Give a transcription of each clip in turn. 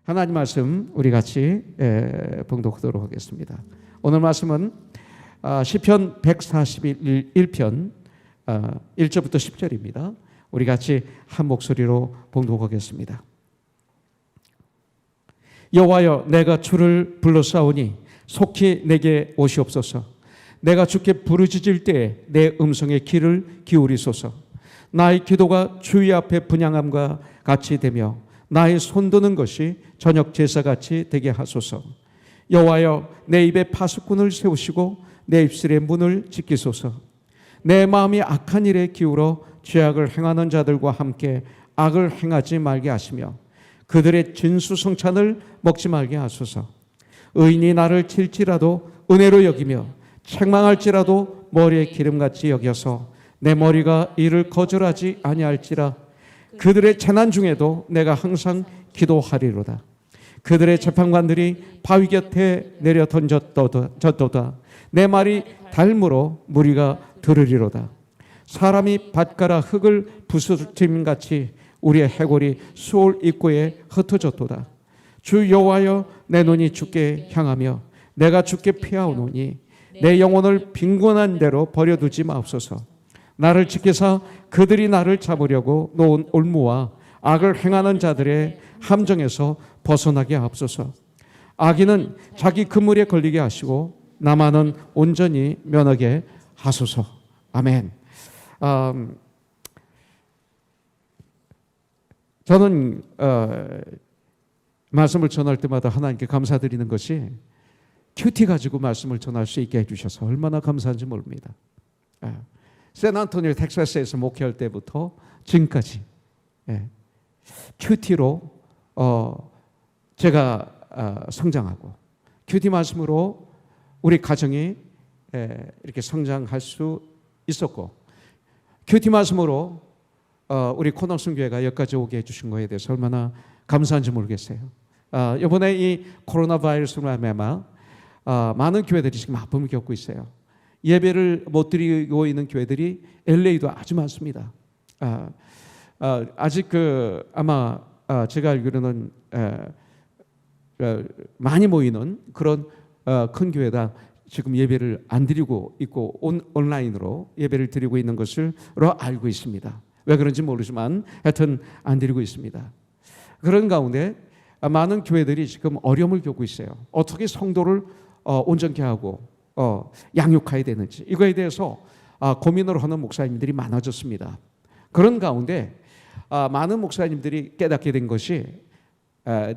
하나님 말씀 우리 같이 봉독하도록 하겠습니다. 오늘 말씀은 시편 141편 1절부터 10절입니다. 우리 같이 한 목소리로 봉독하겠습니다. 여호와여, 내가 주를 불러싸우니 속히 내게 오시옵소서. 내가 주께 부르짖을 때에 내 음성에 귀를 기울이소서. 나의 기도가 주의 앞에 분향함과 같이 되며 나의 손드는 것이 저녁 제사같이 되게 하소서. 여호와여, 내 입에 파수꾼을 세우시고 내 입술의 문을 지키소서. 내 마음이 악한 일에 기울어 죄악을 행하는 자들과 함께 악을 행하지 말게 하시며 그들의 진수성찬을 먹지 말게 하소서. 의인이 나를 칠지라도 은혜로 여기며 책망할지라도 머리에 기름같이 여겨서 내 머리가 이를 거절하지 아니할지라. 그들의 재난 중에도 내가 항상 기도하리로다. 그들의 재판관들이 바위 곁에 내려 던졌도다. 내 말이 달무로 무리가 들으리로다. 사람이 밭가라 흙을 부스러짐같이 우리의 해골이 수올 입구에 흩어졌도다. 주 여호와여, 내 눈이 주께 향하며 내가 주께 피하오노니 내 영혼을 빈곤한 대로 버려두지 마옵소서. 나를 지키사 그들이 나를 잡으려고 놓은 올무와 악을 행하는 자들의 함정에서 벗어나게 하옵소서. 악인은 자기 그물에 걸리게 하시고 나만은 온전히 면하게 하소서. 아멘. 저는 말씀을 전할 때마다 하나님께 감사드리는 것이 큐티 가지고 말씀을 전할 수 있게 해주셔서 얼마나 감사한지 모릅니다. 샌안토니오 텍사스에서 목회할 때부터 지금까지 큐티로 제가 성장하고 큐티 말씀으로 우리 가정이 이렇게 성장할 수 있었고 큐티 말씀으로 우리 코너슨 교회가 여기까지 오게 해주신 거에 대해서 얼마나 감사한지 모르겠어요. 이번에 이 코로나 바이러스로 말미암아 많은 교회들이 지금 아픔을 겪고 있어요. 예배를 못 드리고 있는 교회들이 LA도 아주 많습니다. 아직 아마 제가 알기로는 많이 모이는 그런 큰 교회다 지금 예배를 안 드리고 있고 온라인으로 예배를 드리고 있는 것으로 알고 있습니다. 왜 그런지 모르지만 하여튼 안 드리고 있습니다. 그런 가운데 많은 교회들이 지금 어려움을 겪고 있어요. 어떻게 성도를 온전케 하고 양육해야 되는지 이거에 대해서 고민을 하는 목사님들이 많아졌습니다. 그런 가운데 많은 목사님들이 깨닫게 된 것이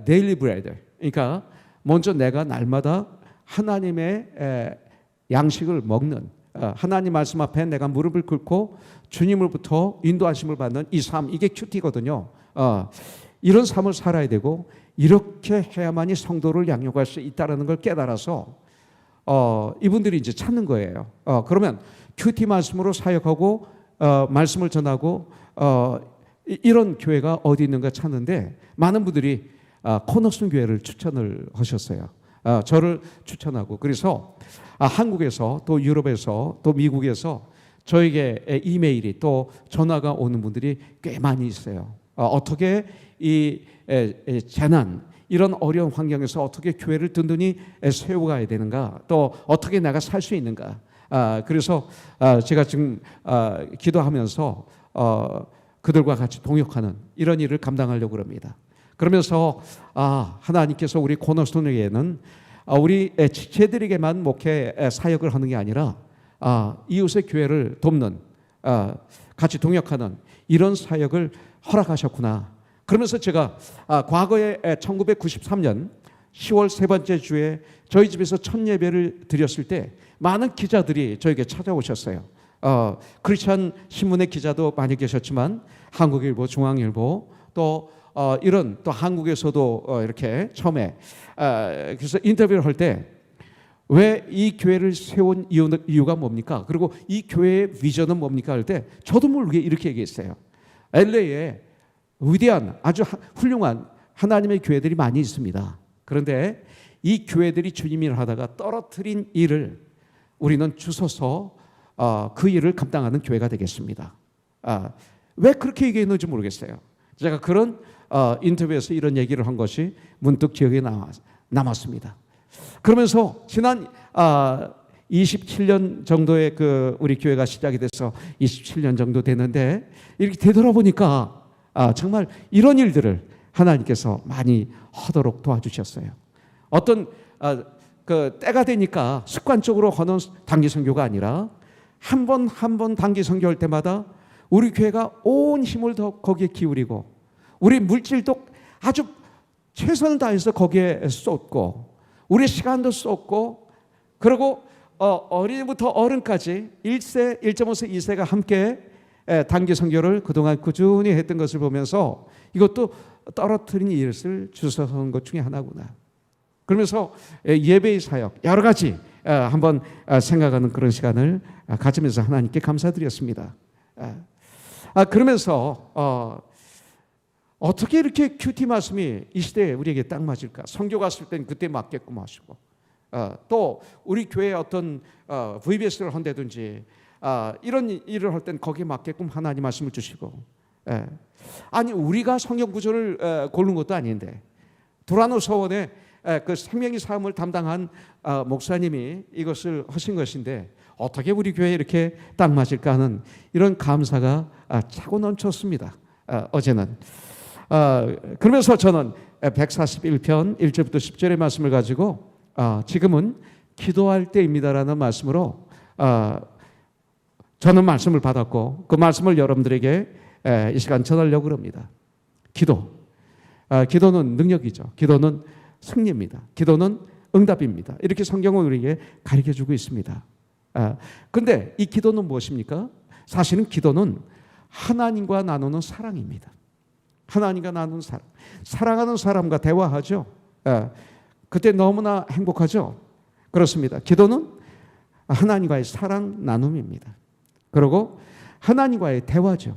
데일리 브레드, 그러니까 먼저 내가 날마다 하나님의 양식을 먹는 하나님 말씀 앞에 내가 무릎을 꿇고 주님으로부터 인도하심을 받는 이 삶, 이게 큐티거든요. 이런 삶을 살아야 되고 이렇게 해야만이 성도를 양육할 수 있다는 걸 깨달아서 이분들이 이제 찾는 거예요. 그러면 큐티 말씀으로 사역하고 말씀을 전하고 이런 교회가 어디 있는가 찾는데 많은 분들이 코너슨 교회를 추천을 하셨어요. 저를 추천하고 그래서 한국에서 또 유럽에서 또 미국에서 저에게 이메일이 또 전화가 오는 분들이 꽤 많이 있어요. 어떻게 이 재난 이런 어려운 환경에서 어떻게 교회를 든든히 세워가야 되는가, 또 어떻게 내가 살 수 있는가. 그래서 제가 지금 기도하면서 그들과 같이 동역하는 이런 일을 감당하려고 합니다. 그러면서 하나님께서 우리 코너스톤에게는 우리 지체들에게만 목회 사역을 하는 게 아니라 이웃의 교회를 돕는 같이 동역하는 이런 사역을 허락하셨구나. 그러면서 제가 과거에 1993년 10월 세 번째 주에 저희 집에서 첫 예배를 드렸을 때 많은 기자들이 저에게 찾아오셨어요. 크리스천 신문의 기자도 많이 계셨지만 한국일보, 중앙일보 또 이런 또 한국에서도 이렇게 처음에 그래서 인터뷰를 할 때 왜 이 교회를 세운 이유가 뭡니까? 그리고 이 교회의 비전은 뭡니까? 할 때 저도 모르게 이렇게 얘기했어요. LA에 위대한 아주 훌륭한 하나님의 교회들이 많이 있습니다. 그런데 이 교회들이 주님 일을 하다가 떨어뜨린 일을 우리는 주워서 그 일을 감당하는 교회가 되겠습니다. 왜 그렇게 얘기했는지 모르겠어요. 제가 그런 인터뷰에서 이런 얘기를 한 것이 문득 기억에 남았습니다. 그러면서 지난 27년 정도의 우리 교회가 시작이 돼서 27년 정도 됐는데 이렇게 되돌아보니까 정말 이런 일들을 하나님께서 많이 하도록 도와주셨어요. 어떤 때가 되니까 습관적으로 하는 단기 선교가 아니라 한 번 한 번 단기 선교할 때마다 우리 교회가 온 힘을 더 거기에 기울이고 우리 물질도 아주 최선을 다해서 거기에 쏟고 우리 시간도 쏟고 그리고 어린이부터 어른까지 1세, 1.5세, 2세가 함께 단기 선교를 그동안 꾸준히 했던 것을 보면서 이것도 떨어뜨린 이웃을 주워서는 것 중에 하나구나. 그러면서 예배의 사역 여러 가지 한번 생각하는 그런 시간을 가지면서 하나님께 감사드렸습니다. 그러면서 어떻게 이렇게 큐티 말씀이 이 시대에 우리에게 딱 맞을까? 선교 갔을 땐 그때 맞게끔 하시고 또 우리 교회에 어떤 VBS를 한다든지 이런 일을 할 땐 거기에 맞게끔 하나님 말씀을 주시고 아니 우리가 성경 구절을 고른 것도 아닌데 도라노 서원에 그 생명의 삶을 담당한 목사님이 이것을 하신 것인데 어떻게 우리 교회에 이렇게 딱 맞을까 하는 이런 감사가 차고 넘쳤습니다. 어제는 그러면서 저는 141편 1절부터 10절의 말씀을 가지고 지금은 기도할 때입니다라는 말씀으로 저는 말씀을 받았고 그 말씀을 여러분들에게 이 시간 전하려고 합니다. 기도는 능력이죠. 기도는 승리입니다. 기도는 응답입니다. 이렇게 성경은 우리에게 가르쳐주고 있습니다. 그런데 이 기도는 무엇입니까? 사실은 기도는 하나님과 나누는 사랑입니다. 하나님과 나누는 사랑. 사랑하는 사람과 대화하죠. 그때 너무나 행복하죠. 그렇습니다. 기도는 하나님과의 사랑 나눔입니다. 그리고 하나님과의 대화죠.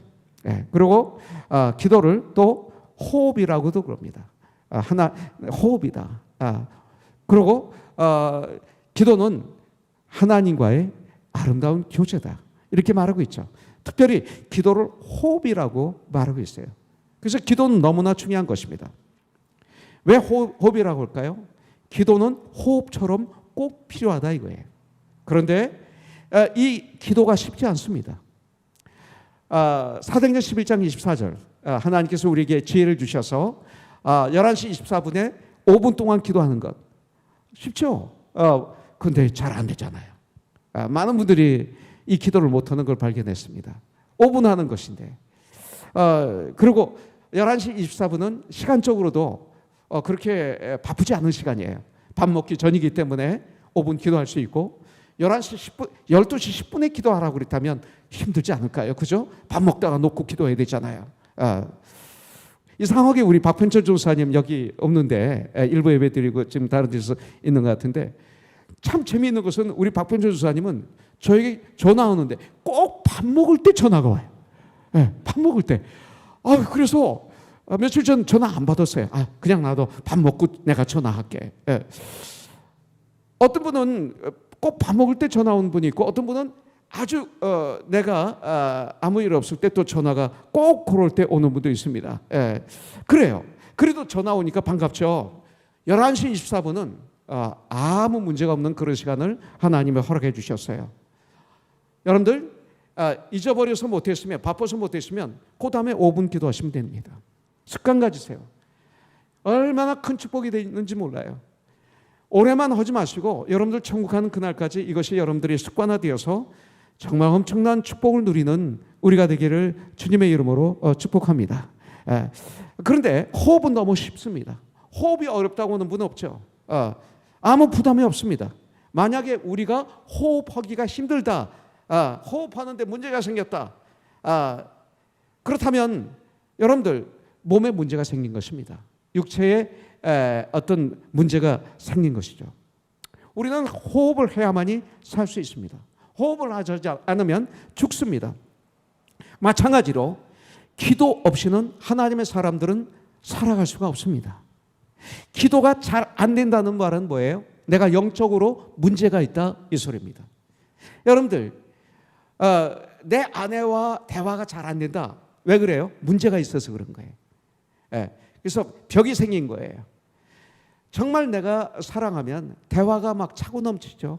그리고 기도를 또 호흡이라고도 그럽니다. 호흡이다. 그리고 기도는 하나님과의 아름다운 교제다. 이렇게 말하고 있죠. 특별히 기도를 호흡이라고 말하고 있어요. 그래서 기도는 너무나 중요한 것입니다. 왜 호흡이라고 할까요? 기도는 호흡처럼 꼭 필요하다 이거예요. 그런데 이 기도가 쉽지 않습니다. 사도행전 11장 24절 하나님께서 우리에게 지혜를 주셔서 11시 24분에 5분 동안 기도하는 것 쉽죠? 그런데 잘 안 되잖아요. 많은 분들이 이 기도를 못하는 걸 발견했습니다. 5분 하는 것인데 그리고 11시 24분은 시간적으로도 그렇게 바쁘지 않은 시간이에요. 밥 먹기 전이기 때문에 5분 기도할 수 있고 11시 10분, 12시 10분에 기도하라고 그랬다면 힘들지 않을까요? 그죠? 밥 먹다가 놓고 기도해야 되잖아요. 이상하게 우리 박편철 조사님 여기 없는데 일부 예배 드리고 지금 다른 데서 있는 것 같은데 참 재미있는 것은 우리 박편철 조사님은 저에게 전화 오는데 꼭 밥 먹을 때 전화가 와요. 밥 먹을 때. 그래서 며칠 전 전화 안 받았어요. 그냥 나도 밥 먹고 내가 전화할게. 어떤 분은 꼭 밥 먹을 때 전화 온 분이 있고 어떤 분은 아주 내가 아무 일 없을 때 또 전화가 꼭 그럴 때 오는 분도 있습니다. 그래요. 그래도 전화 오니까 반갑죠. 11시 24분은 아무 문제가 없는 그런 시간을 하나님이 허락해 주셨어요. 여러분들 잊어버려서 못했으면 바빠서 못했으면 그 다음에 5분 기도하시면 됩니다. 습관 가지세요. 얼마나 큰 축복이 되는지 몰라요. 오래만 하지 마시고 여러분들 천국 가는 그날까지 이것이 여러분들이 습관화되어서 정말 엄청난 축복을 누리는 우리가 되기를 주님의 이름으로 축복합니다. 그런데 호흡은 너무 쉽습니다. 호흡이 어렵다고 하는 분은 없죠. 아무 부담이 없습니다. 만약에 우리가 호흡하기가 힘들다, 호흡하는데 문제가 생겼다, 그렇다면 여러분들 몸에 문제가 생긴 것입니다. 육체에 어떤 문제가 생긴 것이죠. 우리는 호흡을 해야만이 살 수 있습니다. 호흡을 하지 않으면 죽습니다. 마찬가지로 기도 없이는 하나님의 사람들은 살아갈 수가 없습니다. 기도가 잘 안 된다는 말은 뭐예요? 내가 영적으로 문제가 있다 이 소리입니다. 여러분들 내 아내와 대화가 잘 안 된다. 왜 그래요? 문제가 있어서 그런 거예요. 그래서 벽이 생긴 거예요. 정말 내가 사랑하면 대화가 막 차고 넘치죠.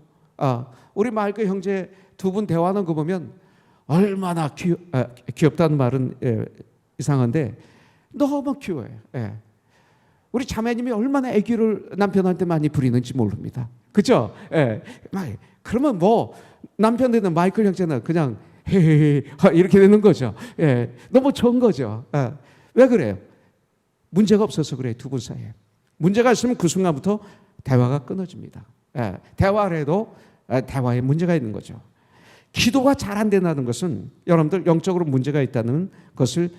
우리 마이클 형제 두 분 대화하는 거 보면 얼마나 귀엽다는 말은 이상한데 너무 귀여워요. 우리 자매님이 얼마나 애교를 남편한테 많이 부리는지 모릅니다. 그죠? 그러면 뭐 남편들은 마이클 형제는 그냥 헤헤헤 이렇게 되는 거죠. 너무 좋은 거죠. 왜 그래요? 문제가 없어서 그래요. 두 분 사이에. 문제가 있으면 그 순간부터 대화가 끊어집니다. 대화를 해도 대화에 문제가 있는 거죠. 기도가 잘 안 된다는 것은 여러분들 영적으로 문제가 있다는 것을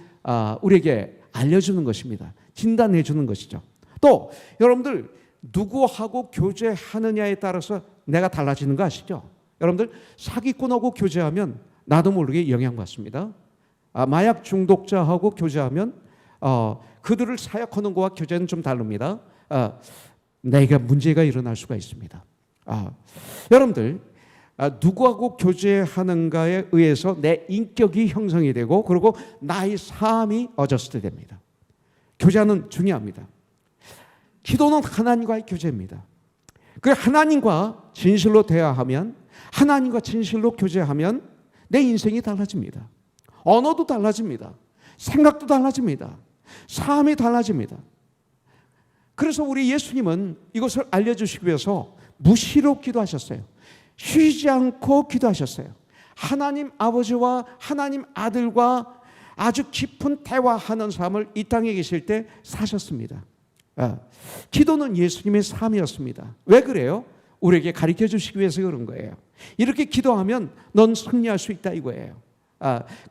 우리에게 알려주는 것입니다. 진단해 주는 것이죠. 또 여러분들 누구하고 교제하느냐에 따라서 내가 달라지는 거 아시죠? 여러분들 사기꾼하고 교제하면 나도 모르게 영향받습니다. 마약 중독자하고 교제하면 그들을 사역하는 것과 교제는 좀 다릅니다. 내가 문제가 일어날 수가 있습니다. 여러분들 누구하고 교제하는가에 의해서 내 인격이 형성이 되고 그리고 나의 삶이 어저스트 됩니다. 교제는 중요합니다. 기도는 하나님과의 교제입니다. 그 하나님과 진실로 대화하면 하나님과 진실로 교제하면 내 인생이 달라집니다. 언어도 달라집니다. 생각도 달라집니다. 삶이 달라집니다. 그래서 우리 예수님은 이것을 알려주시기 위해서 무시로 기도하셨어요. 쉬지 않고 기도하셨어요. 하나님 아버지와 하나님 아들과 아주 깊은 대화하는 삶을 이 땅에 계실 때 사셨습니다. 기도는 예수님의 삶이었습니다. 왜 그래요? 우리에게 가르쳐 주시기 위해서 그런 거예요. 이렇게 기도하면 넌 승리할 수 있다 이거예요.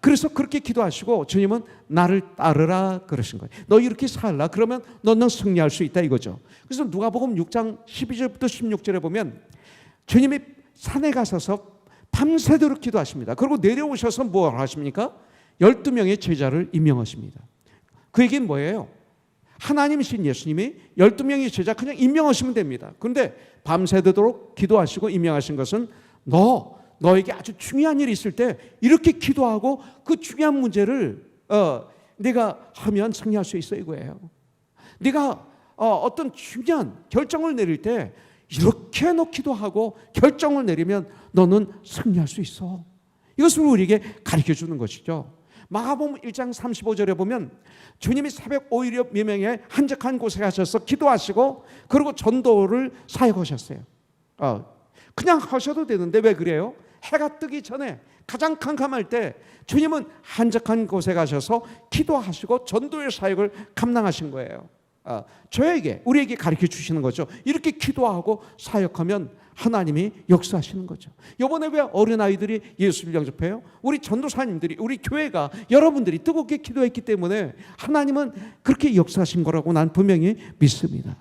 그래서 그렇게 기도하시고 주님은 나를 따르라 그러신 거예요. 너 이렇게 살라 그러면 너는 승리할 수 있다 이거죠. 그래서 누가복음 6장 12절부터 16절에 보면 주님이 산에 가셔서 밤새도록 기도하십니다. 그리고 내려오셔서 뭐 하십니까? 12명의 제자를 임명하십니다. 그 얘기는 뭐예요? 하나님이신 예수님이 12명의 제자 그냥 임명하시면 됩니다. 그런데 밤새도록 기도하시고 임명하신 것은 너에게 아주 중요한 일이 있을 때 이렇게 기도하고 그 중요한 문제를 네가 하면 승리할 수 있어 이거예요. 네가 어떤 중요한 결정을 내릴 때 이렇게 너 기도하고 결정을 내리면 너는 승리할 수 있어. 이것을 우리에게 가르쳐 주는 것이죠. 마가복음 1장 35절에 보면 주님이 새벽 5일여 미명에 한적한 곳에 가셔서 기도하시고 그리고 전도를 사역하셨어요. 그냥 하셔도 되는데 왜 그래요? 해가 뜨기 전에 가장 캄캄할 때 주님은 한적한 곳에 가셔서 기도하시고 전도의 사역을 감당하신 거예요. 우리에게 가르쳐 주시는 거죠. 이렇게 기도하고 사역하면 하나님이 역사하시는 거죠. 이번에 왜 어린아이들이 예수를 영접해요? 우리 전도사님들이 우리 교회가 여러분들이 뜨겁게 기도했기 때문에 하나님은 그렇게 역사하신 거라고 난 분명히 믿습니다.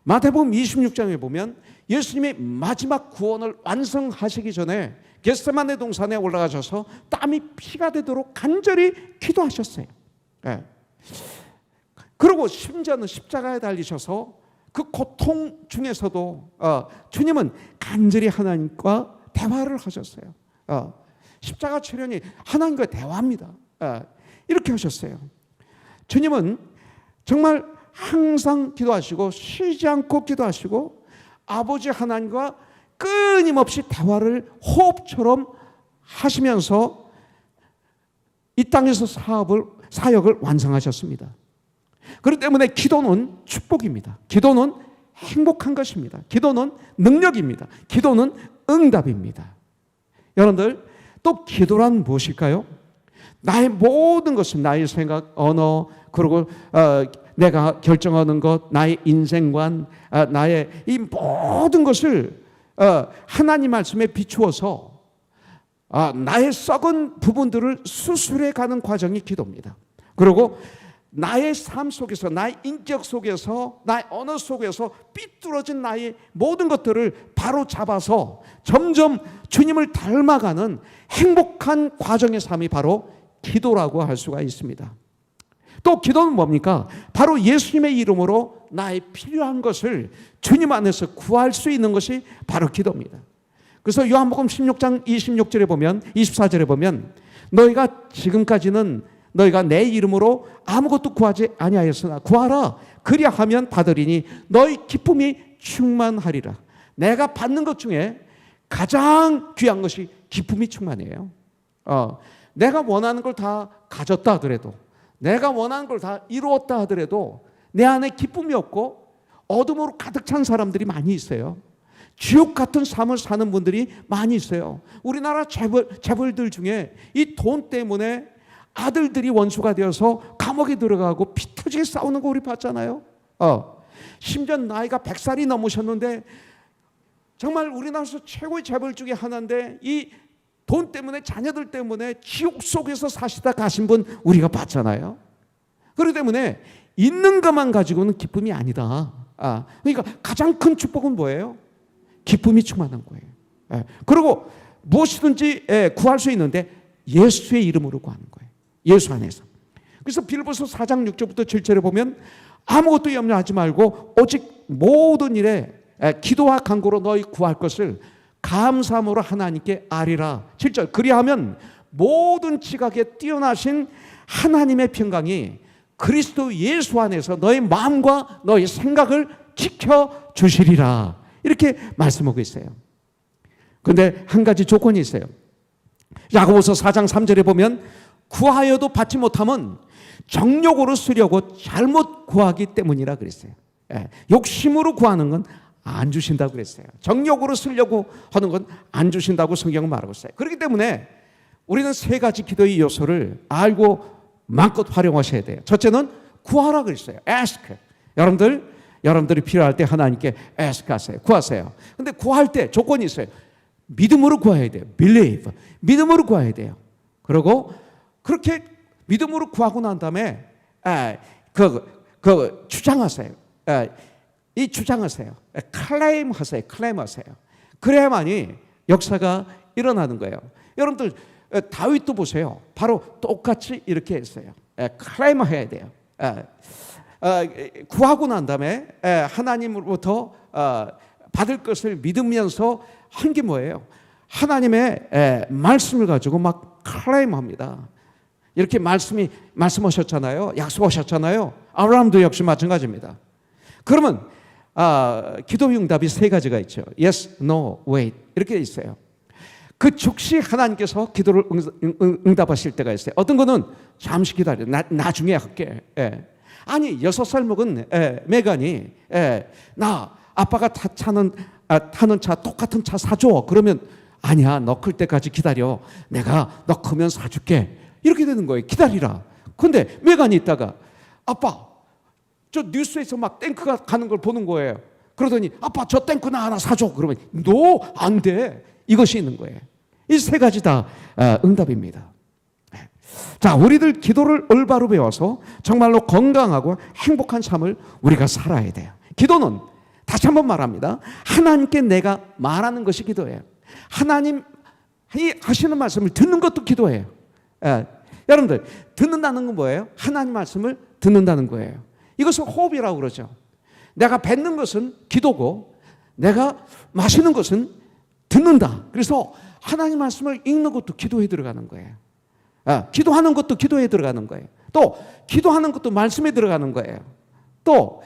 마태복음 26장에 보면 예수님이 마지막 구원을 완성하시기 전에 겟세마네 동산에 올라가셔서 땀이 피가 되도록 간절히 기도하셨어요. 그리고 심지어는 십자가에 달리셔서 그 고통 중에서도 주님은 간절히 하나님과 대화를 하셨어요. 십자가 출현이 하나님과 대화합니다. 이렇게 하셨어요. 주님은 정말 항상 기도하시고 쉬지 않고 기도하시고 아버지 하나님과 끊임없이 대화를 호흡처럼 하시면서 이 땅에서 사역을 완성하셨습니다. 그렇기 때문에 기도는 축복입니다. 기도는 행복한 것입니다. 기도는 능력입니다. 기도는 응답입니다. 여러분들 또 기도란 무엇일까요? 나의 모든 것은 나의 생각, 언어, 그리고 내가 결정하는 것, 나의 인생관, 나의 이 모든 것을 하나님 말씀에 비추어서 나의 썩은 부분들을 수술해 가는 과정이 기도입니다. 그리고 나의 삶 속에서 나의 인격 속에서 나의 언어 속에서 삐뚤어진 나의 모든 것들을 바로 잡아서 점점 주님을 닮아가는 행복한 과정의 삶이 바로 기도라고 할 수가 있습니다. 또 기도는 뭡니까? 바로 예수님의 이름으로 나의 필요한 것을 주님 안에서 구할 수 있는 것이 바로 기도입니다. 그래서 요한복음 16장 26절에 보면 24절에 보면 너희가 지금까지는 너희가 내 이름으로 아무것도 구하지 아니하였으나 구하라. 그리하면 받으리니 너희 기쁨이 충만하리라. 내가 받는 것 중에 가장 귀한 것이 기쁨이 충만이에요. 내가 원하는 걸 다 가졌다 하더라도, 내가 원하는 걸 다 이루었다 하더라도 내 안에 기쁨이 없고 어둠으로 가득 찬 사람들이 많이 있어요. 지옥 같은 삶을 사는 분들이 많이 있어요. 우리나라 재벌들 중에 이 돈 때문에 아들들이 원수가 되어서 감옥에 들어가고 피 터지게 싸우는 거 우리 봤잖아요. 심지어 나이가 100살이 넘으셨는데 정말 우리나라에서 최고의 재벌 중에 하나인데 이 돈 때문에, 자녀들 때문에 지옥 속에서 사시다 가신 분 우리가 봤잖아요. 그렇기 때문에 있는 것만 가지고는 기쁨이 아니다. 그러니까 가장 큰 축복은 뭐예요? 기쁨이 충만한 거예요. 그리고 무엇이든지 구할 수 있는데 예수의 이름으로 구하는 거예요. 예수 안에서. 그래서 빌보서 4장 6절부터 7절에 보면 아무것도 염려하지 말고 오직 모든 일에 기도와 간구로 너희 구할 것을 감사함으로 하나님께 아리라. 7절. 그리하면 모든 지각에 뛰어나신 하나님의 평강이 그리스도 예수 안에서 너희 마음과 너희 생각을 지켜주시리라. 이렇게 말씀하고 있어요. 그런데 한 가지 조건이 있어요. 야고보서 4장 3절에 보면 구하여도 받지 못함은 정욕으로 쓰려고 잘못 구하기 때문이라 그랬어요. 욕심으로 구하는 건 안 주신다고 그랬어요. 정욕으로 쓰려고 하는 건 안 주신다고 성경은 말하고 있어요. 그렇기 때문에 우리는 세 가지 기도의 요소를 알고 마음껏 활용하셔야 돼요. 첫째는 구하라 그랬어요. ask. 여러분들이 필요할 때 하나님께 ask 하세요. 구하세요. 근데 구할 때 조건이 있어요. 믿음으로 구해야 돼요. believe. 믿음으로 구해야 돼요. 그리고 그렇게 믿음으로 구하고 난 다음에 주장하세요. 이 주장하세요. 클레임하세요. 클레임하세요. 그래야만이 역사가 일어나는 거예요. 여러분들 다윗도 보세요. 바로 똑같이 이렇게 했어요. 클레임해야 돼요. 구하고 난 다음에 하나님으로부터 받을 것을 믿으면서 한 게 뭐예요? 하나님의 말씀을 가지고 막 클레임합니다. 이렇게 말씀하셨잖아요. 약속하셨잖아요. 아브라함도 역시 마찬가지입니다. 그러면 기도의 응답이 세 가지가 있죠. Yes, no, wait 이렇게 있어요. 그 즉시 하나님께서 기도를 응답하실 때가 있어요. 어떤 거는 잠시 기다려. 나중에 할게. 아니 6살 먹은 메간이 나 아빠가 타는 차 똑같은 차 사줘. 그러면 아니야 너 클 때까지 기다려. 내가 너 크면 사줄게. 이렇게 되는 거예요. 기다리라. 그런데 메간이 있다가 아빠 저 뉴스에서 막 탱크가 가는 걸 보는 거예요. 그러더니 아빠 저 탱크 나 하나 사줘. 그러면 너 안 돼. 이것이 있는 거예요. 이 세 가지 다 응답입니다. 자, 우리들 기도를 올바로 배워서 정말로 건강하고 행복한 삶을 우리가 살아야 돼요. 기도는 다시 한번 말합니다. 하나님께 내가 말하는 것이 기도예요. 하나님이 하시는 말씀을 듣는 것도 기도예요. 여러분들 듣는다는 건 뭐예요? 하나님 말씀을 듣는다는 거예요. 이것을 호흡이라고 그러죠. 내가 뱉는 것은 기도고 내가 마시는 것은 듣는다. 그래서 하나님 말씀을 읽는 것도 기도에 들어가는 거예요. 기도하는 것도 기도에 들어가는 거예요. 또 기도하는 것도 말씀에 들어가는 거예요. 또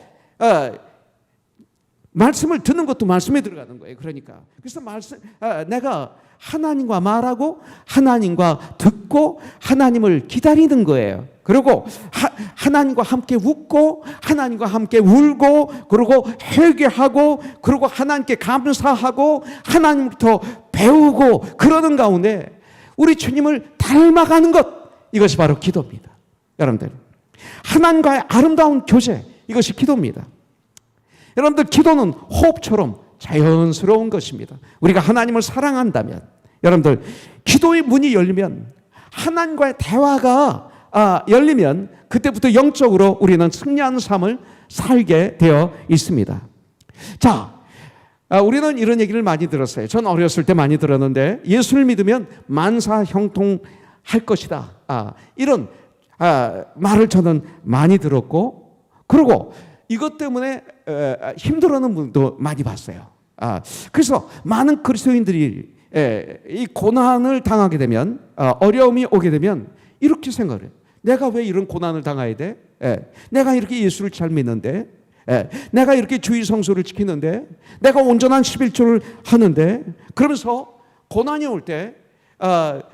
말씀을 듣는 것도 말씀에 들어가는 거예요. 그러니까 그래서 내가 하나님과 말하고 하나님과 듣고 하나님을 기다리는 거예요. 그리고 하나님과 함께 웃고 하나님과 함께 울고 그리고 회개하고 그리고 하나님께 감사하고 하나님부터 배우고 그러는 가운데 우리 주님을 닮아가는 것, 이것이 바로 기도입니다. 여러분들 하나님과의 아름다운 교제, 이것이 기도입니다. 여러분들 기도는 호흡처럼 자연스러운 것입니다. 우리가 하나님을 사랑한다면, 여러분들 기도의 문이 열리면, 하나님과의 대화가 열리면 그때부터 영적으로 우리는 승리하는 삶을 살게 되어 있습니다. 자, 우리는 이런 얘기를 많이 들었어요. 전 어렸을 때 많이 들었는데 예수를 믿으면 만사 형통할 것이다. 이런 말을 저는 많이 들었고, 그리고 이것 때문에 힘들어하는 분도 많이 봤어요. 그래서 많은 그리스도인들이 이 고난을 당하게 되면, 어려움이 오게 되면 이렇게 생각을 해요. 내가 왜 이런 고난을 당해야 돼? 내가 이렇게 예수를 잘 믿는데, 내가 이렇게 주의 성수를 지키는데, 내가 온전한 11조를 하는데, 그러면서 고난이 올 때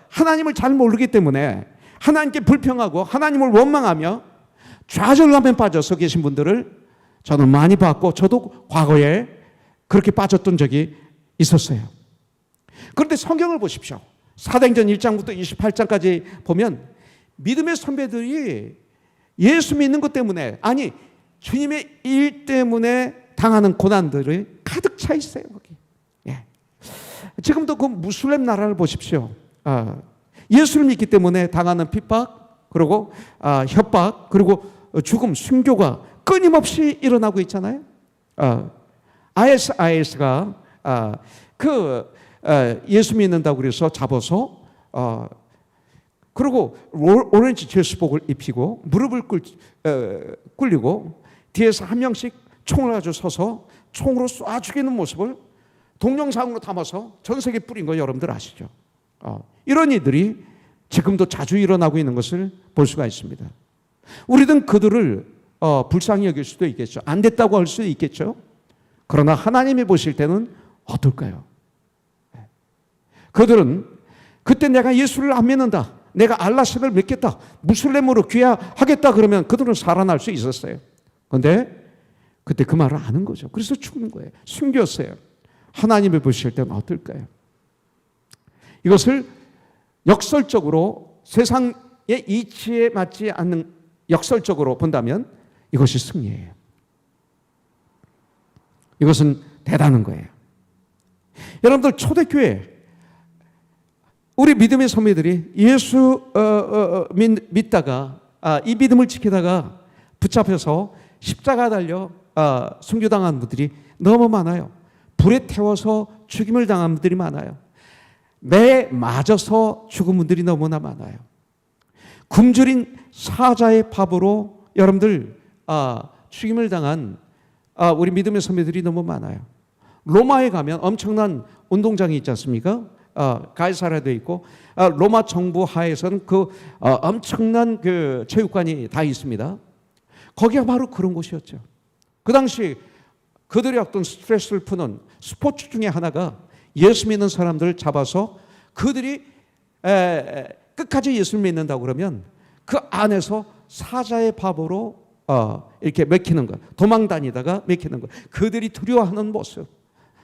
하나님을 잘 모르기 때문에 하나님께 불평하고 하나님을 원망하며 좌절감에 빠져서 계신 분들을 저는 많이 봤고, 저도 과거에 그렇게 빠졌던 적이 있었어요. 그런데 성경을 보십시오. 사도행전 1장부터 28장까지 보면 믿음의 선배들이 예수 믿는 것 때문에, 아니 주님의 일 때문에 당하는 고난들이 가득 차 있어요. 거기. 지금도 그 무슬림 나라를 보십시오. 예수를 믿기 때문에 당하는 핍박, 그리고 협박, 그리고 죽음, 순교가 끊임없이 일어나고 있잖아요. ISIS가 예수 믿는다고 그래서 잡아서 그리고 오렌지 제수복을 입히고 무릎을 꿇리고 뒤에서 한 명씩 총을 가지고 서서 총으로 쏴 죽이는 모습을 동영상으로 담아서 전 세계에 뿌린 거 여러분들 아시죠? 이런 일들이 지금도 자주 일어나고 있는 것을 볼 수가 있습니다. 우리는 그들을 불쌍히 여길 수도 있겠죠. 안 됐다고 할 수도 있겠죠. 그러나 하나님이 보실 때는 어떨까요? 그들은 그때 내가 예수를 안 믿는다, 내가 알라신을 믿겠다, 무슬림으로 귀화하겠다 그러면 그들은 살아날 수 있었어요. 그런데 그때 그 말을 아는 거죠. 그래서 죽는 거예요. 숨겼어요. 하나님이 보실 때는 어떨까요? 이것을 역설적으로 세상의 이치에 맞지 않는 역설적으로 본다면 이것이 승리예요. 이것은 대단한 거예요. 여러분들 초대교회 우리 믿음의 선배들이 예수 믿다가 이 믿음을 지키다가 붙잡혀서 십자가 달려 순교당한 분들이 너무 많아요. 불에 태워서 죽임을 당한 분들이 많아요. 매에 맞아서 죽은 분들이 너무나 많아요. 굶주린 사자의 밥으로 여러분들 죽임을 당한 우리 믿음의 선배들이 너무 많아요. 로마에 가면 엄청난 운동장이 있지 않습니까? 가이사랴도 있고 로마 정부 하에서는 그 엄청난 그 체육관이 다 있습니다. 거기가 바로 그런 곳이었죠. 그 당시 그들의 어떤 스트레스를 푸는 스포츠 중에 하나가 예수 믿는 사람들을 잡아서 그들이 끝까지 예수를 믿는다고 그러면 그 안에서 사자의 밥으로 이렇게 먹히는 것, 도망 다니다가 먹히는 것, 그들이 두려워하는 모습,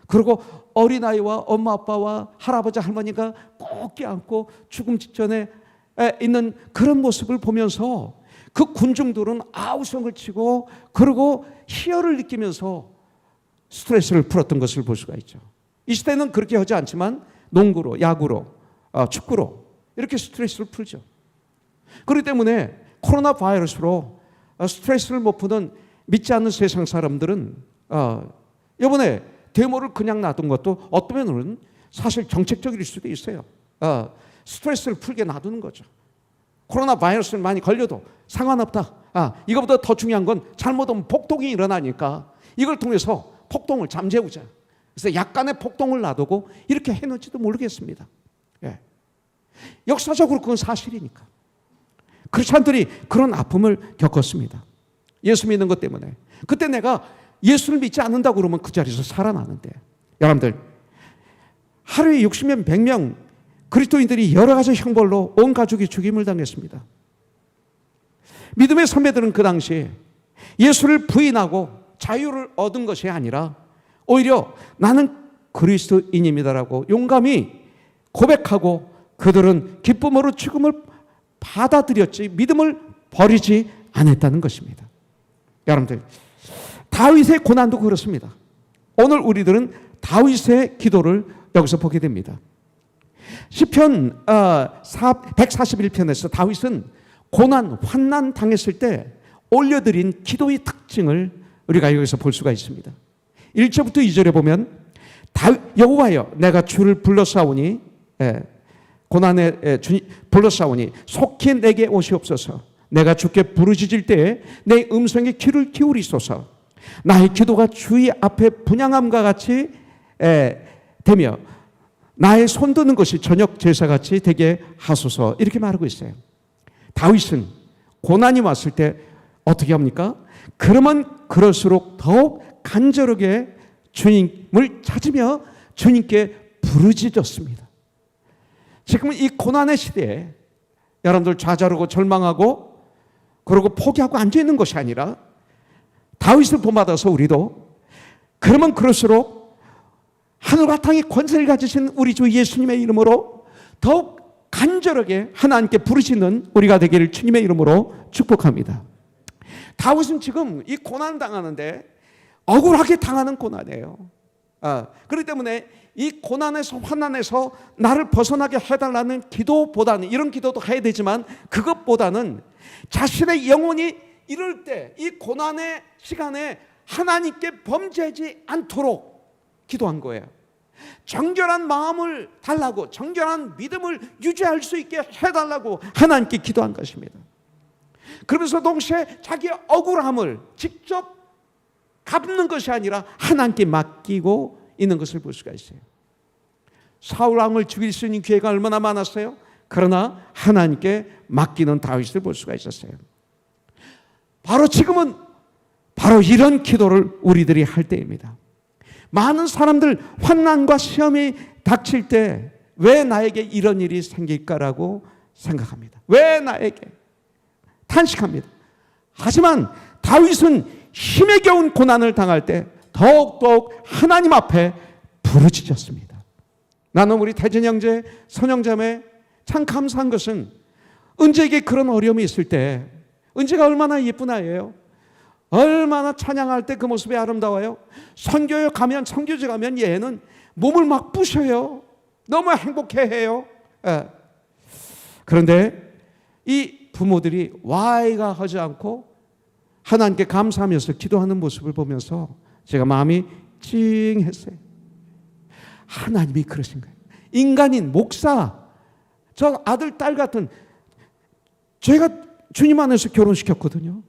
그리고 어린아이와 엄마 아빠와 할아버지 할머니가 꼭 껴안고 죽음 직전에 있는 그런 모습을 보면서 그 군중들은 아우성을 치고 그리고 희열을 느끼면서 스트레스를 풀었던 것을 볼 수가 있죠. 이 시대는 그렇게 하지 않지만 농구로, 야구로, 축구로 이렇게 스트레스를 풀죠. 그렇기 때문에 코로나 바이러스로 스트레스를 못 푸는 믿지 않는 세상 사람들은 이번에 데모를 그냥 놔둔 것도 어쩌면 사실 정책적일 수도 있어요. 스트레스를 풀게 놔두는 거죠. 코로나 바이러스를 많이 걸려도 상관없다. 이거보다 더 중요한 건 잘못하면 폭동이 일어나니까 이걸 통해서 폭동을 잠재우자. 그래서 약간의 폭동을 놔두고 이렇게 해놓을지도 모르겠습니다. 역사적으로 그건 사실이니까. 크리스찬들이 그런 아픔을 겪었습니다. 예수 믿는 것 때문에. 그때 내가 예수를 믿지 않는다고 그러면 그 자리에서 살아나는데, 여러분들 하루에 60명, 100명 그리스도인들이 여러 가지 형벌로 온 가족이 죽임을 당했습니다. 믿음의 선배들은 그 당시에 예수를 부인하고 자유를 얻은 것이 아니라 오히려 나는 그리스도인입니다라고 용감히 고백하고 그들은 기쁨으로 죽음을 받아들였지 믿음을 버리지 않았다는 것입니다. 여러분들, 다윗의 고난도 그렇습니다. 오늘 우리들은 다윗의 기도를 여기서 보게 됩니다. 시편 141편에서 다윗은 고난, 환난 당했을 때 올려드린 기도의 특징을 우리가 여기서 볼 수가 있습니다. 1절부터 2절에 보면 여호와여 내가 주를 불러싸우니 고난에 불러싸우니 속히 내게 오시옵소서. 내가 주께 부르짖을 때에 내 음성에 귀를 기울이소서. 나의 기도가 주의 앞에 분향함과 같이 되며 나의 손드는 것이 저녁 제사같이 되게 하소서. 이렇게 말하고 있어요. 다윗은 고난이 왔을 때 어떻게 합니까? 그러면 그럴수록 더욱 간절하게 주님을 찾으며 주님께 부르짖었습니다. 지금은 이 고난의 시대에 여러분들 좌절하고 절망하고 그러고 포기하고 앉아있는 것이 아니라 다윗을 본받아서 우리도 그러면 그럴수록 하늘과 땅의 권세를 가지신 우리 주 예수님의 이름으로 더욱 간절하게 하나님께 부르짖는 우리가 되기를 주님의 이름으로 축복합니다. 다윗은 지금 이 고난 당하는데 억울하게 당하는 고난이에요. 그렇기 때문에 이 고난에서 환난에서 나를 벗어나게 해달라는 기도보다는, 이런 기도도 해야 되지만 그것보다는 자신의 영혼이 이럴 때 이 고난의 시간에 하나님께 범죄하지 않도록 기도한 거예요. 정결한 마음을 달라고, 정결한 믿음을 유지할 수 있게 해달라고 하나님께 기도한 것입니다. 그러면서 동시에 자기의 억울함을 직접 갚는 것이 아니라 하나님께 맡기고 있는 것을 볼 수가 있어요. 사울 왕을 죽일 수 있는 기회가 얼마나 많았어요? 그러나 하나님께 맡기는 다윗을 볼 수가 있었어요. 바로 지금은 바로 이런 기도를 우리들이 할 때입니다. 많은 사람들 환난과 시험이 닥칠 때 왜 나에게 이런 일이 생길까라고 생각합니다. 왜 나에게? 탄식합니다. 하지만 다윗은 힘에 겨운 고난을 당할 때 더욱더욱 하나님 앞에 부르짖었습니다. 나는 우리 태진 형제, 선영자매 참 감사한 것은 은재에게 그런 어려움이 있을 때 은재가 얼마나 예쁜 아이예요. 얼마나 찬양할 때 그 모습이 아름다워요. 선교에 가면, 선교제 가면 얘는 몸을 막 부셔요. 너무 행복해해요. 그런데 이 부모들이 와이가 하지 않고 하나님께 감사하면서 기도하는 모습을 보면서 제가 마음이 찡했어요. 하나님이 그러신 거예요. 인간인 목사, 저 아들, 딸 같은, 제가 주님 안에서 결혼시켰거든요.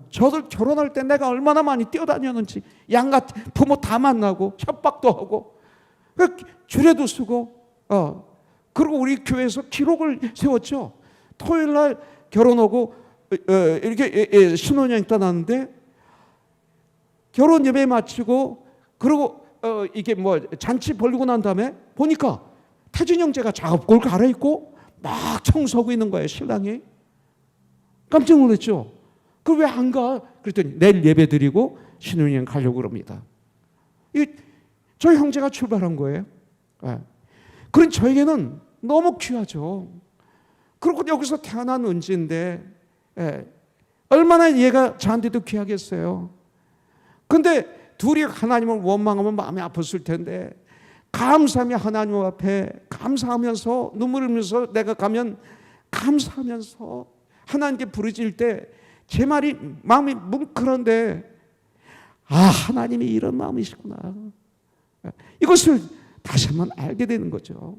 저들 결혼할 때 내가 얼마나 많이 뛰어다녔는지, 양같 부모 다 만나고 협박도 하고 주례도 쓰고, 그리고 우리 교회에서 기록을 세웠죠. 토요일 날 결혼하고 이렇게 신혼여행 떠났는데 결혼 예배 마치고 그리고 이게 뭐 잔치 벌리고 난 다음에 보니까 태진 형제가 작업복을 갈아입고 막 청소하고 있는 거예요. 신랑이 깜짝 놀랐죠. 그 왜 안 가? 그랬더니 내일 예배 드리고 신혼여행 가려고 그럽니다. 저희 형제가 출발한 거예요. 그런 저에게는 너무 귀하죠. 그리고 여기서 태어난 은지인데 얼마나 얘가 저한테도 귀하겠어요. 근데 둘이 하나님을 원망하면 마음이 아팠을 텐데 감사하며 하나님 앞에 감사하면서 눈물 흘리면서 내가 가면 감사하면서 하나님께 부르짖을 때 제 말이 마음이 뭉클한데 하나님이 이런 마음이시구나. 이것을 다시 한번 알게 되는 거죠.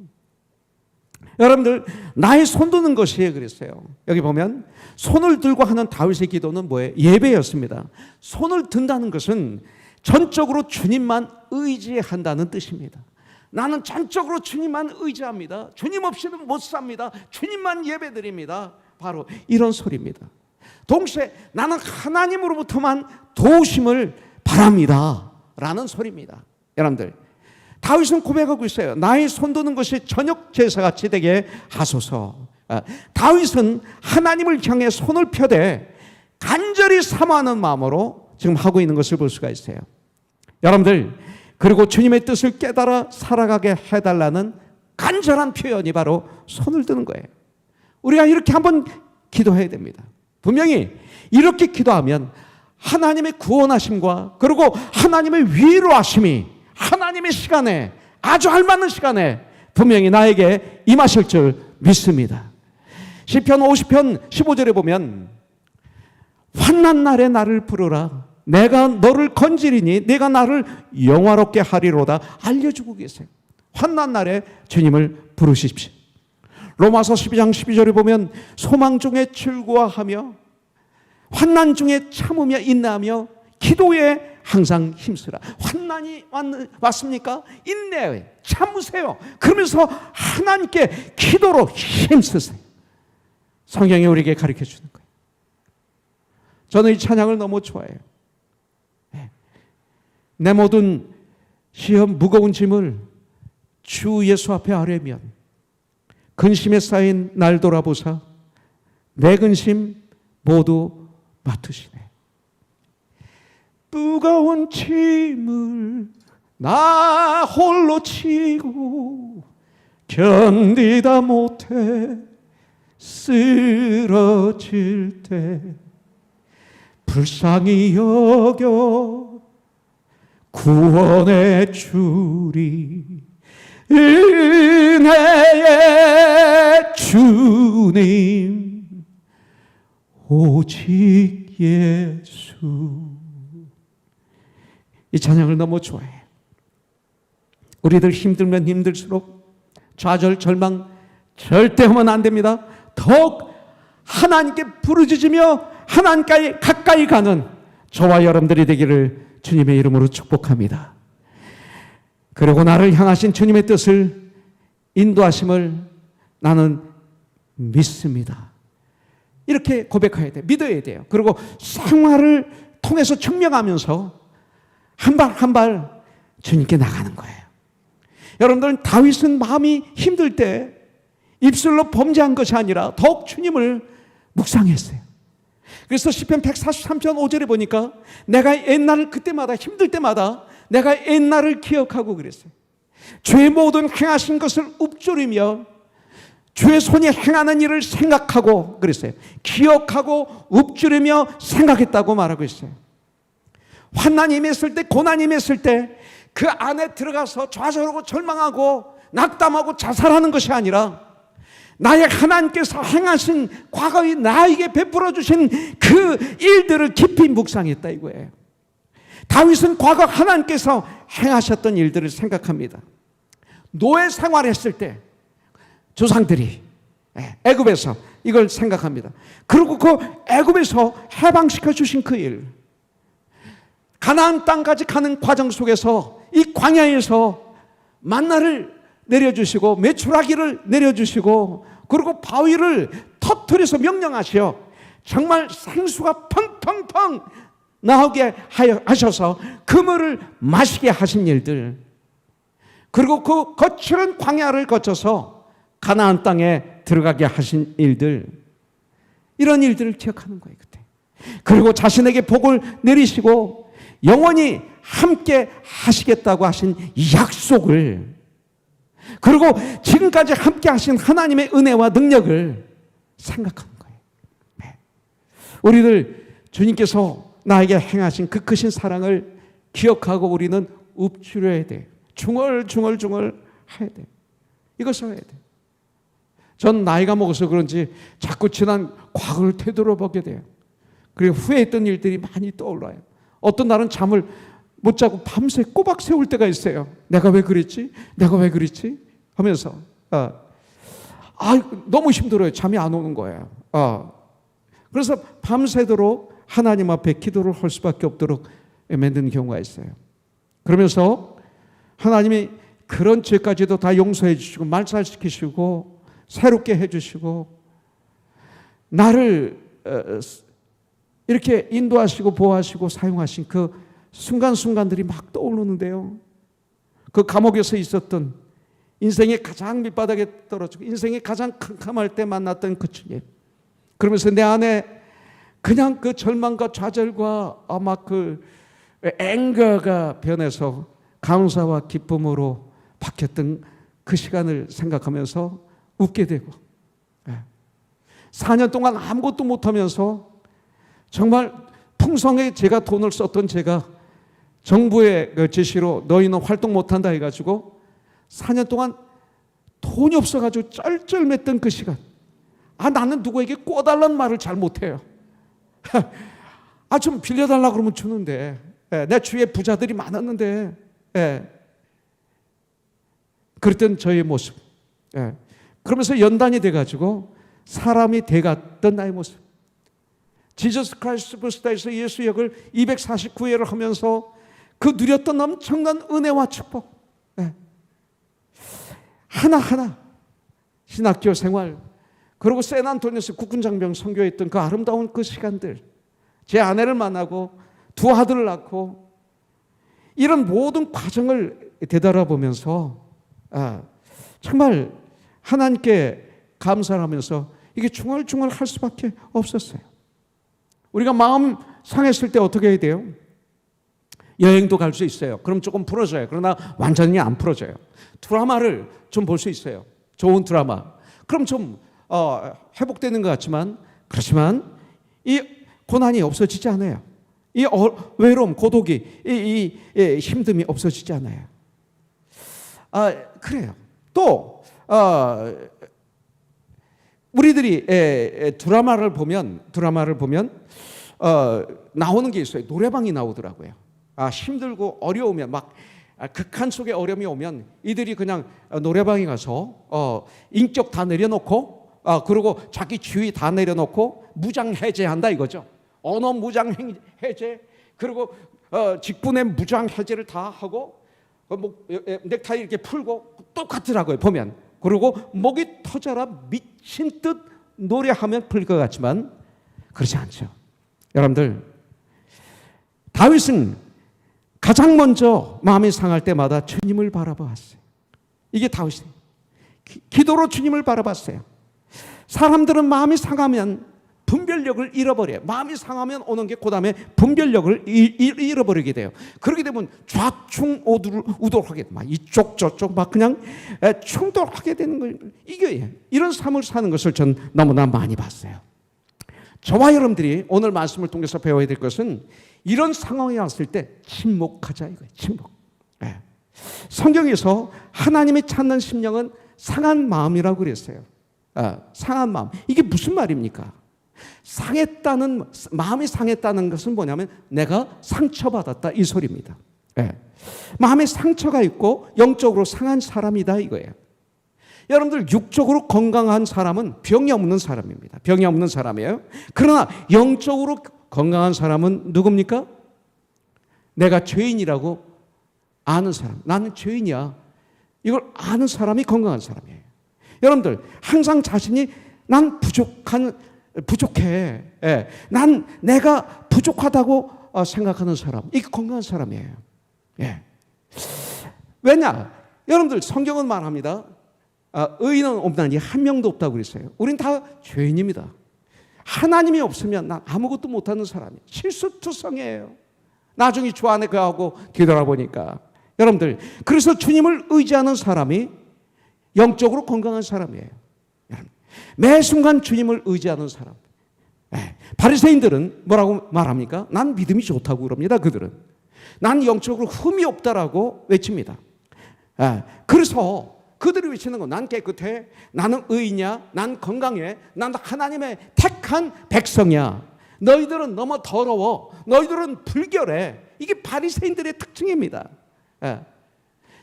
여러분들 나의 손 드는 것이에요. 그랬어요. 여기 보면 손을 들고 하는 다윗의 기도는 뭐예요? 예배였습니다. 손을 든다는 것은 전적으로 주님만 의지한다는 뜻입니다. 나는 전적으로 주님만 의지합니다. 주님 없이는 못 삽니다. 주님만 예배드립니다. 바로 이런 소리입니다. 동시에 나는 하나님으로부터만 도우심을 바랍니다 라는 소리입니다. 여러분들 다윗은 고백하고 있어요. 나의 손드는 것이 저녁 제사같이 되게 하소서. 다윗은 하나님을 향해 손을 펴되 간절히 사모하는 마음으로 지금 하고 있는 것을 볼 수가 있어요. 여러분들 그리고 주님의 뜻을 깨달아 살아가게 해달라는 간절한 표현이 바로 손을 드는 거예요. 우리가 이렇게 한번 기도해야 됩니다. 분명히 이렇게 기도하면 하나님의 구원하심과 그리고 하나님의 위로하심이 하나님의 시간에 아주 알맞는 시간에 분명히 나에게 임하실 줄 믿습니다. 시편 50편 15절에 보면 환난 날에 나를 부르라 내가 너를 건지리니 내가 나를 영화롭게 하리로다 알려주고 계세요. 환난 날에 주님을 부르십시오. 로마서 12장 12절에 보면 소망 중에 즐거워하며 환난 중에 참으며 인내하며 기도에 항상 힘쓰라. 환난이 왔습니까? 인내해 참으세요. 그러면서 하나님께 기도로 힘쓰세요. 성경이 우리에게 가르쳐 주는 거예요. 저는 이 찬양을 너무 좋아해요. 내 모든 시험 무거운 짐을 주 예수 앞에 아뢰면 근심에 쌓인 날 돌아보사 내 근심 모두 맡으시네. 무거운 짐을 나 홀로 지고 견디다 못해 쓰러질 때 불쌍히 여겨 구원해 주리 은혜의 주님 오직 예수. 이 찬양을 너무 좋아해. 우리들 힘들면 힘들수록 좌절 절망 절대 하면 안 됩니다. 더욱 하나님께 부르짖으며 하나님께 가까이 가는 저와 여러분들이 되기를 주님의 이름으로 축복합니다. 그리고 나를 향하신 주님의 뜻을 인도하심을 나는 믿습니다. 이렇게 고백해야 돼요. 믿어야 돼요. 그리고 생활을 통해서 증명하면서 한 발 한 발 주님께 나가는 거예요. 여러분들은 다윗은 마음이 힘들 때 입술로 범죄한 것이 아니라 더욱 주님을 묵상했어요. 그래서 시편 143편 5절에 보니까 내가 옛날 그때마다 힘들 때마다 내가 옛날을 기억하고 그랬어요. 주의 모든 행하신 것을 읊조리며 주의 손이 행하는 일을 생각하고 그랬어요. 기억하고 읊조리며 생각했다고 말하고 있어요. 환난이 임했을 때, 고난이 임했을 때 그 안에 들어가서 좌절하고 절망하고 낙담하고 자살하는 것이 아니라 나의 하나님께서 행하신 과거의 나에게 베풀어 주신 그 일들을 깊이 묵상했다 이거예요. 다윗은 과거 하나님께서 행하셨던 일들을 생각합니다. 노예 생활했을 때 조상들이 애굽에서 이걸 생각합니다. 그리고 그 애굽에서 해방시켜 주신 그 일, 가나안 땅까지 가는 과정 속에서 이 광야에서 만나를 내려주시고 메추라기를 내려주시고 그리고 바위를 터뜨려서 명령하시어 정말 생수가 펑펑펑 나오게 하셔서 그 물을 마시게 하신 일들, 그리고 그 거칠은 광야를 거쳐서 가나안 땅에 들어가게 하신 일들, 이런 일들을 기억하는 거예요 그때. 그리고 자신에게 복을 내리시고 영원히 함께 하시겠다고 하신 이 약속을, 그리고 지금까지 함께 하신 하나님의 은혜와 능력을 생각하는 거예요. 네. 우리들 주님께서 나에게 행하신 그 크신 사랑을 기억하고 우리는 읊조려야 돼요. 중얼중얼 해야 돼요. 이것을 해야 돼요. 전 나이가 먹어서 그런지 자꾸 지난 과거를 되돌아보게 돼요. 그리고 후회했던 일들이 많이 떠올라요. 어떤 날은 잠을 못 자고 밤새 꼬박 세울 때가 있어요. 내가 왜 그랬지? 내가 왜 그랬지? 하면서 너무 힘들어요. 잠이 안 오는 거예요. 그래서 밤새도록 하나님 앞에 기도를 할 수밖에 없도록 만드는 경우가 있어요. 그러면서 하나님이 그런 죄까지도 다 용서해 주시고 말살시키시고 새롭게 해주시고 나를 이렇게 인도하시고 보호하시고 사용하신 그 순간순간들이 막 떠오르는데요. 그 감옥에서 있었던 인생의 가장 밑바닥에 떨어지고 인생이 가장 캄캄할 때 만났던 그 주님, 그러면서 내 안에 그냥 그 절망과 좌절과 아마 그 앵거가 변해서 감사와 기쁨으로 바뀌었던 그 시간을 생각하면서 웃게 되고, 4년 동안 아무것도 못하면서 정말 풍성하게 제가 돈을 썼던 제가 정부의 그 지시로 너희는 활동 못한다 해가지고 4년 동안 돈이 없어가지고 쩔쩔맸던 그 시간, 나는 누구에게 꿔달라는 말을 잘 못해요. 좀 빌려달라 그러면 주는데, 내 주위에 부자들이 많았는데, 그랬던 저의 모습. 그러면서 연단이 돼가지고 사람이 돼갔던 나의 모습. 지저스 크라이스트 슈퍼스타에서 예수 역을 249회를 하면서 그 누렸던 엄청난 은혜와 축복, 하나하나 신학교 생활, 그리고 샌안토니오스 국군장병 선교했던 그 아름다운 그 시간들, 제 아내를 만나고 두 아들을 낳고 이런 모든 과정을 되돌아보면서 정말 하나님께 감사를 하면서 이게 중얼중얼 할 수밖에 없었어요. 우리가 마음 상했을 때 어떻게 해야 돼요? 여행도 갈 수 있어요. 그럼 조금 풀어져요. 그러나 완전히 안 풀어져요. 드라마를 좀 볼 수 있어요. 좋은 드라마. 그럼 좀 회복되는 것 같지만, 그렇지만 이 고난이 없어지지 않아요. 이 외로움, 고독이, 이 힘듦이 없어지지 않아요. 그래요. 또 우리들이 드라마를 보면 나오는 게 있어요. 노래방이 나오더라고요. 힘들고 어려우면 막 극한 속에 어려움이 오면 이들이 그냥 노래방에 가서 인격 다 내려놓고 그리고 자기 주의 다 내려놓고 무장 해제한다 이거죠. 언어 무장 해제, 그리고 직분의 무장 해제를 다 하고 넥타이 이렇게 풀고 똑같더라고요 보면. 그리고 목이 터져라 미친 듯 노래하면 풀릴 것 같지만 그렇지 않죠. 여러분들, 다윗은 가장 먼저 마음이 상할 때마다 주님을 바라봤어요. 이게 다윗이에요. 기도로 주님을 바라봤어요. 사람들은 마음이 상하면 분별력을 잃어버려요. 마음이 상하면 오는 게 그 다음에 분별력을 잃어버리게 돼요. 그렇게 되면 좌충우돌하게 돼요. 막 이쪽 저쪽 막 그냥 충돌하게 되는 거예요. 이게 이런 삶을 사는 것을 전 너무나 많이 봤어요. 저와 여러분들이 오늘 말씀을 통해서 배워야 될 것은 이런 상황이 왔을 때 침묵하자 이거예요. 침묵. 성경에서 하나님이 찾는 심령은 상한 마음이라고 그랬어요. 상한 마음. 이게 무슨 말입니까? 마음이 상했다는 것은 뭐냐면 내가 상처받았다 이 소리입니다. 마음에 상처가 있고 영적으로 상한 사람이다 이거예요. 여러분들, 육적으로 건강한 사람은 병이 없는 사람입니다. 병이 없는 사람이에요. 그러나 영적으로 건강한 사람은 누굽니까? 내가 죄인이라고 아는 사람. 나는 죄인이야. 이걸 아는 사람이 건강한 사람이에요. 여러분들, 항상 자신이 난 부족해. 난 내가 부족하다고 생각하는 사람. 이게 건강한 사람이에요. 왜냐? 여러분들, 성경은 말합니다. 의인은 없나니 한 명도 없다고 그랬어요. 우린 다 죄인입니다. 하나님이 없으면 난 아무것도 못하는 사람이에요. 실수투성이에요. 나중에 주 안에 그하고 뒤돌아보니까. 여러분들, 그래서 주님을 의지하는 사람이 영적으로 건강한 사람이에요. 매 순간 주님을 의지하는 사람. 바리새인들은 뭐라고 말합니까? 난 믿음이 좋다고 그럽니다. 그들은 난 영적으로 흠이 없다라고 외칩니다. 그래서 그들이 외치는 건 난 깨끗해, 나는 의인이야, 난 건강해, 난 하나님의 택한 백성이야. 너희들은 너무 더러워, 너희들은 불결해. 이게 바리새인들의 특징입니다.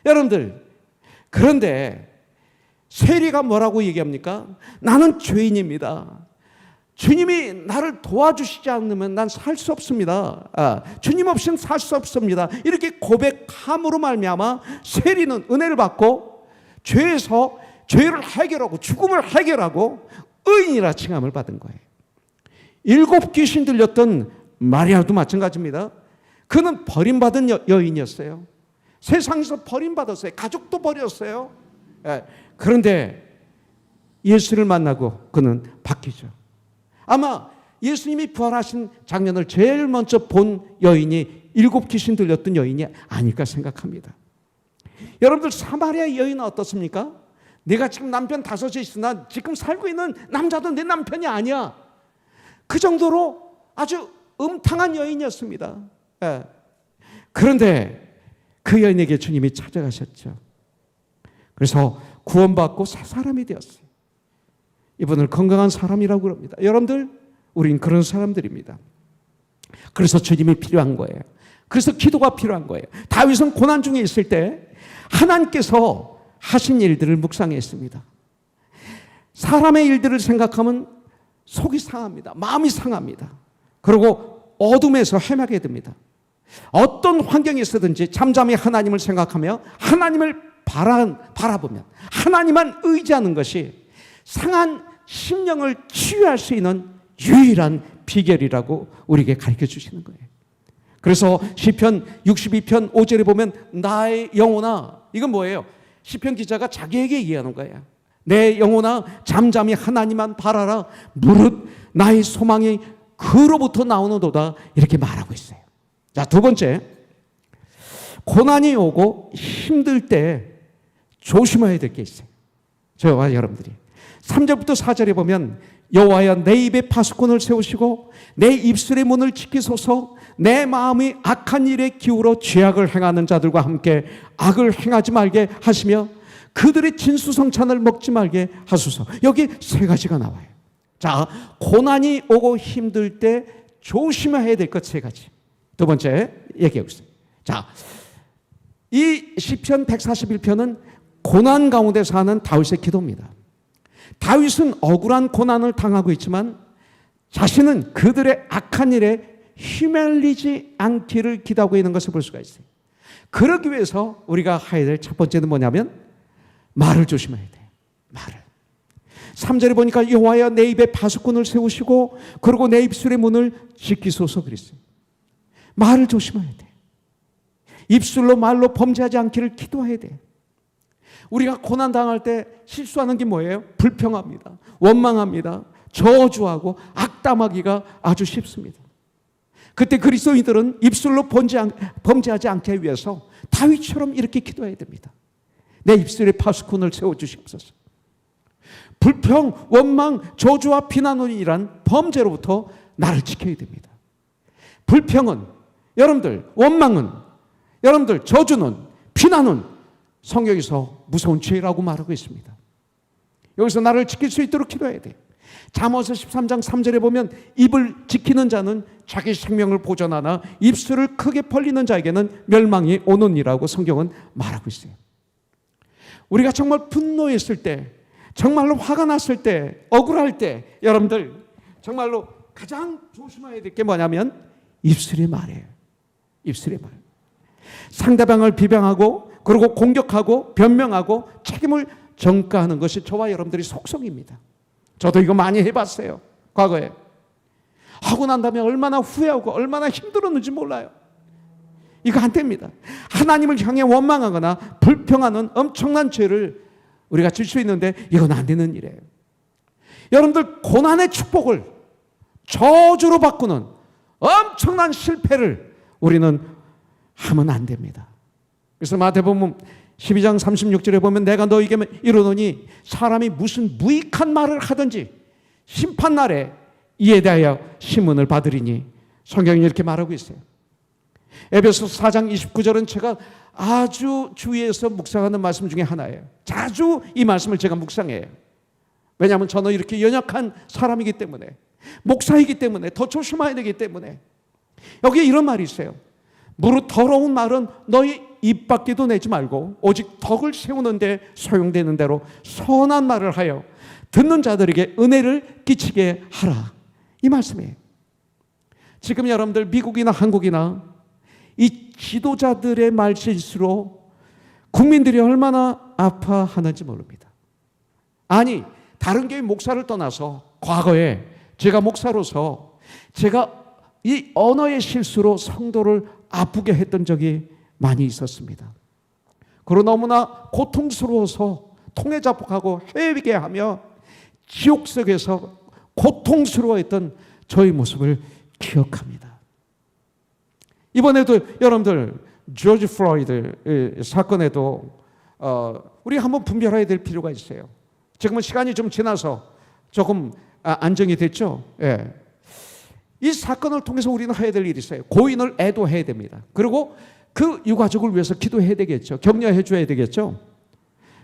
여러분들, 그런데 세리가 뭐라고 얘기합니까? 나는 죄인입니다. 주님이 나를 도와주시지 않으면 난 살 수 없습니다. 주님 없이는 살 수 없습니다. 이렇게 고백함으로 말미암아 세리는 은혜를 받고 죄에서 죄를 해결하고 죽음을 해결하고 의인이라 칭함을 받은 거예요. 7 귀신 들렸던 마리아도 마찬가지입니다. 그는 버림받은 여인이었어요. 세상에서 버림받았어요. 가족도 버렸어요. 그런데 예수를 만나고 그는 바뀌죠. 아마 예수님이 부활하신 장면을 제일 먼저 본 여인이 7 귀신 들렸던 여인이 아닐까 생각합니다. 여러분들, 사마리아 여인은 어떻습니까? 내가 지금 남편 5이 있으나 지금 살고 있는 남자도 내 남편이 아니야. 그 정도로 아주 음탕한 여인이었습니다. 그런데 그 여인에게 주님이 찾아가셨죠. 그래서 구원받고 새 사람이 되었어요. 이분을 건강한 사람이라고 합니다. 여러분들, 우린 그런 사람들입니다. 그래서 주님이 필요한 거예요. 그래서 기도가 필요한 거예요. 다윗은 고난 중에 있을 때 하나님께서 하신 일들을 묵상했습니다. 사람의 일들을 생각하면 속이 상합니다. 마음이 상합니다. 그리고 어둠에서 헤매게 됩니다. 어떤 환경에 있어든지 잠잠히 하나님을 생각하며 하나님을 바라보면 하나님만 의지하는 것이 상한 심령을 치유할 수 있는 유일한 비결이라고 우리에게 가르쳐 주시는 거예요. 그래서 시편 62편 5절에 보면 나의 영혼아, 이건 뭐예요? 시편 기자가 자기에게 얘기하는 거예요. 내 영혼아 잠잠히 하나님만 바라라. 무릇 나의 소망이 그로부터 나오는도다. 이렇게 말하고 있어요. 자, 두 번째, 고난이 오고 힘들 때 조심해야 될 게 있어요. 저와 여러분들이 3절부터 4절에 보면 여호와여 내 입에 파수꾼을 세우시고 내 입술의 문을 지키소서. 내 마음이 악한 일에 기울어 죄악을 행하는 자들과 함께 악을 행하지 말게 하시며 그들의 진수성찬을 먹지 말게 하소서. 여기 세 가지가 나와요. 자, 고난이 오고 힘들 때 조심해야 될 것 세 가지. 두 번째 얘기하고 있어요. 자, 이 시편 141편은 고난 가운데 사는 다윗의 기도입니다. 다윗은 억울한 고난을 당하고 있지만 자신은 그들의 악한 일에 휘말리지 않기를 기도하고 있는 것을 볼 수가 있어요. 그러기 위해서 우리가 해야 될 첫 번째는 뭐냐면 말을 조심해야 돼요. 말을. 3절에 보니까 여호와여 내 입에 파수꾼을 세우시고 그리고 내 입술의 문을 지키소서 그랬어요. 말을 조심해야 돼. 입술로 말로 범죄하지 않기를 기도해야 돼. 우리가 고난 당할 때 실수하는 게 뭐예요? 불평합니다. 원망합니다. 저주하고 악담하기가 아주 쉽습니다. 그때 그리스도인들은 입술로 범죄하지 않게 위해서 다윗처럼 이렇게 기도해야 됩니다. 내 입술에 파수꾼을 세워주시옵소서. 불평, 원망, 저주와 비난이란 범죄로부터 나를 지켜야 됩니다. 불평은 여러분들, 원망은 여러분들, 저주는, 비난은 성경에서 무서운 죄라고 말하고 있습니다. 여기서 나를 지킬 수 있도록 기도해야 돼요. 잠언서 13장 3절에 보면 입을 지키는 자는 자기 생명을 보존하나 입술을 크게 벌리는 자에게는 멸망이 오느니라고 성경은 말하고 있어요. 우리가 정말 분노했을 때, 정말로 화가 났을 때, 억울할 때 여러분들 정말로 가장 조심해야 될 게 뭐냐면 입술의 말이에요. 입술의 말. 상대방을 비방하고 그리고 공격하고 변명하고 책임을 전가하는 것이 저와 여러분들의 속성입니다. 저도 이거 많이 해봤어요. 과거에. 하고 난 다음에 얼마나 후회하고 얼마나 힘들었는지 몰라요. 이거 안 됩니다. 하나님을 향해 원망하거나 불평하는 엄청난 죄를 우리가 질 수 있는데 이건 안 되는 일이에요. 여러분들 고난의 축복을 저주로 바꾸는 엄청난 실패를 우리는 하면 안 됩니다. 그래서 마태복음 12장 36절에 보면 내가 너에게 이르노니 사람이 무슨 무익한 말을 하든지 심판날에 이에 대하여 심문을 받으리니 성경이 이렇게 말하고 있어요. 에베소서 4장 29절은 제가 아주 주위에서 묵상하는 말씀 중에 하나예요. 자주 이 말씀을 제가 묵상해요. 왜냐하면 저는 이렇게 연약한 사람이기 때문에, 목사이기 때문에, 더 조심해야 되기 때문에. 여기에 이런 말이 있어요. 무릇 더러운 말은 너희 입 밖에도 내지 말고 오직 덕을 세우는데 소용되는 대로 선한 말을 하여 듣는 자들에게 은혜를 끼치게 하라. 이 말씀이에요. 지금 여러분들 미국이나 한국이나 이 지도자들의 말실수로 국민들이 얼마나 아파하는지 모릅니다. 아니, 다른 교회 목사를 떠나서 과거에 제가 목사로서 제가 이 언어의 실수로 성도를 아프게 했던 적이 많이 있었습니다. 그러나 너무나 고통스러워서 통해자복하고 회개하며 지옥 속에서 고통스러워했던 저의 모습을 기억합니다. 이번에도 여러분들 조지 플로이드 사건에도 우리 한번 분별해야 될 필요가 있어요. 지금은 시간이 좀 지나서 조금 안정이 됐죠. 예. 이 사건을 통해서 우리는 해야 될 일이 있어요. 고인을 애도해야 됩니다. 그리고 그 유가족을 위해서 기도해야 되겠죠. 격려해 줘야 되겠죠.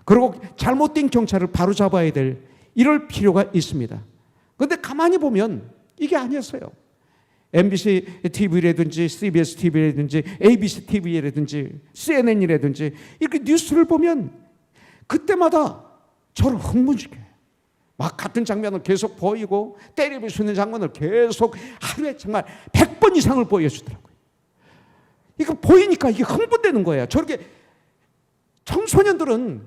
그리고 잘못된 경찰을 바로잡아야 될 이럴 필요가 있습니다. 그런데 가만히 보면 이게 아니었어요. MBC TV라든지 CBS TV라든지 ABC TV라든지 CNN이라든지 이렇게 뉴스를 보면 그때마다 저를 흥분시켜요. 막 같은 장면을 계속 보이고 때리고 있는 장면을 계속 하루에 정말 100번 이상을 보여주더라고요. 이거 보이니까 이게 흥분되는 거예요. 저렇게 청소년들은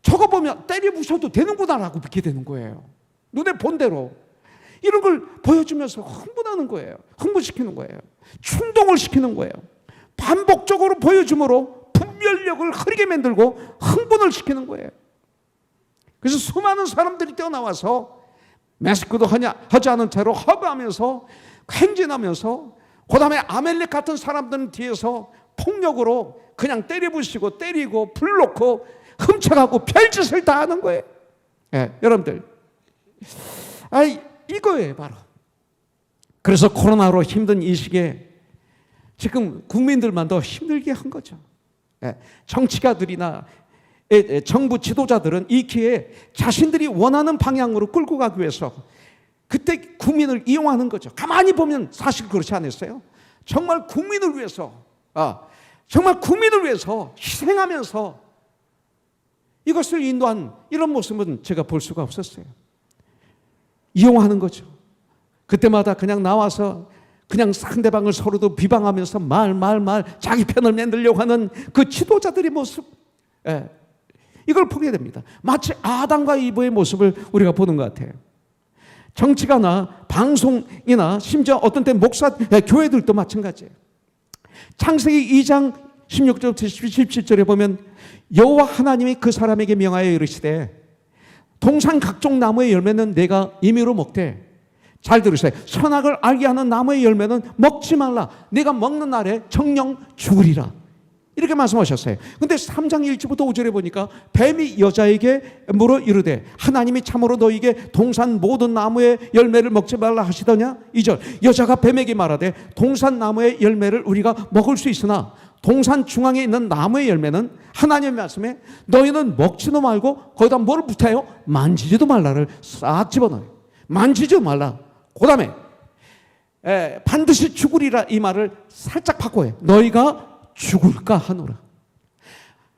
저거 보면 때려 부셔도 되는구나라고 믿게 되는 거예요. 눈에 본 대로. 이런 걸 보여주면서 흥분하는 거예요. 흥분시키는 거예요. 충동을 시키는 거예요. 반복적으로 보여줌으로 분별력을 흐리게 만들고 흥분을 시키는 거예요. 그래서 수많은 사람들이 뛰어나와서 마스크도 하지 않은 채로 허브하면서 행진하면서, 그 다음에 아멜렉 같은 사람들은 뒤에서 폭력으로 그냥 때려부시고 때리고 불놓고 훔쳐가고 별짓을 다 하는 거예요. 여러분들, 이거예요 바로. 그래서 코로나로 힘든 이 시기에 지금 국민들만 더 힘들게 한 거죠. 정치가들이나 정부 지도자들은 이 기회에 자신들이 원하는 방향으로 끌고 가기 위해서 그때 국민을 이용하는 거죠. 가만히 보면 사실 그렇지 않았어요? 정말 국민을 위해서, 정말 국민을 위해서 희생하면서 이것을 인도한 이런 모습은 제가 볼 수가 없었어요. 이용하는 거죠. 그때마다 그냥 나와서 그냥 상대방을 서로도 비방하면서 말 자기 편을 만들려고 하는 그 지도자들의 모습, 이걸 보게 됩니다. 마치 아담과 이브의 모습을 우리가 보는 것 같아요. 정치가나 방송이나 심지어 어떤 때 목사, 교회들도 마찬가지예요. 창세기 2장 16절부터 17절에 보면 여호와 하나님이 그 사람에게 명하여 이르시되 동산 각종 나무의 열매는 내가 임의로 먹되, 잘 들으세요, 선악을 알게 하는 나무의 열매는 먹지 말라. 내가 먹는 날에 정령 죽으리라. 이렇게 말씀하셨어요. 근데 3장 1절부터 5절에 보니까 뱀이 여자에게 물어 이르되 하나님이 참으로 너에게 동산 모든 나무의 열매를 먹지 말라 하시더냐. 2절, 여자가 뱀에게 말하되 동산 나무의 열매를 우리가 먹을 수 있으나 동산 중앙에 있는 나무의 열매는 하나님의 말씀에 너희는 먹지도 말고 거기다 뭘 붙여요? 만지지도 말라를 싹 집어넣어요. 만지지도 말라. 그 다음에 반드시 죽으리라, 이 말을 살짝 바꿔요. 너희가 죽을까 하노라.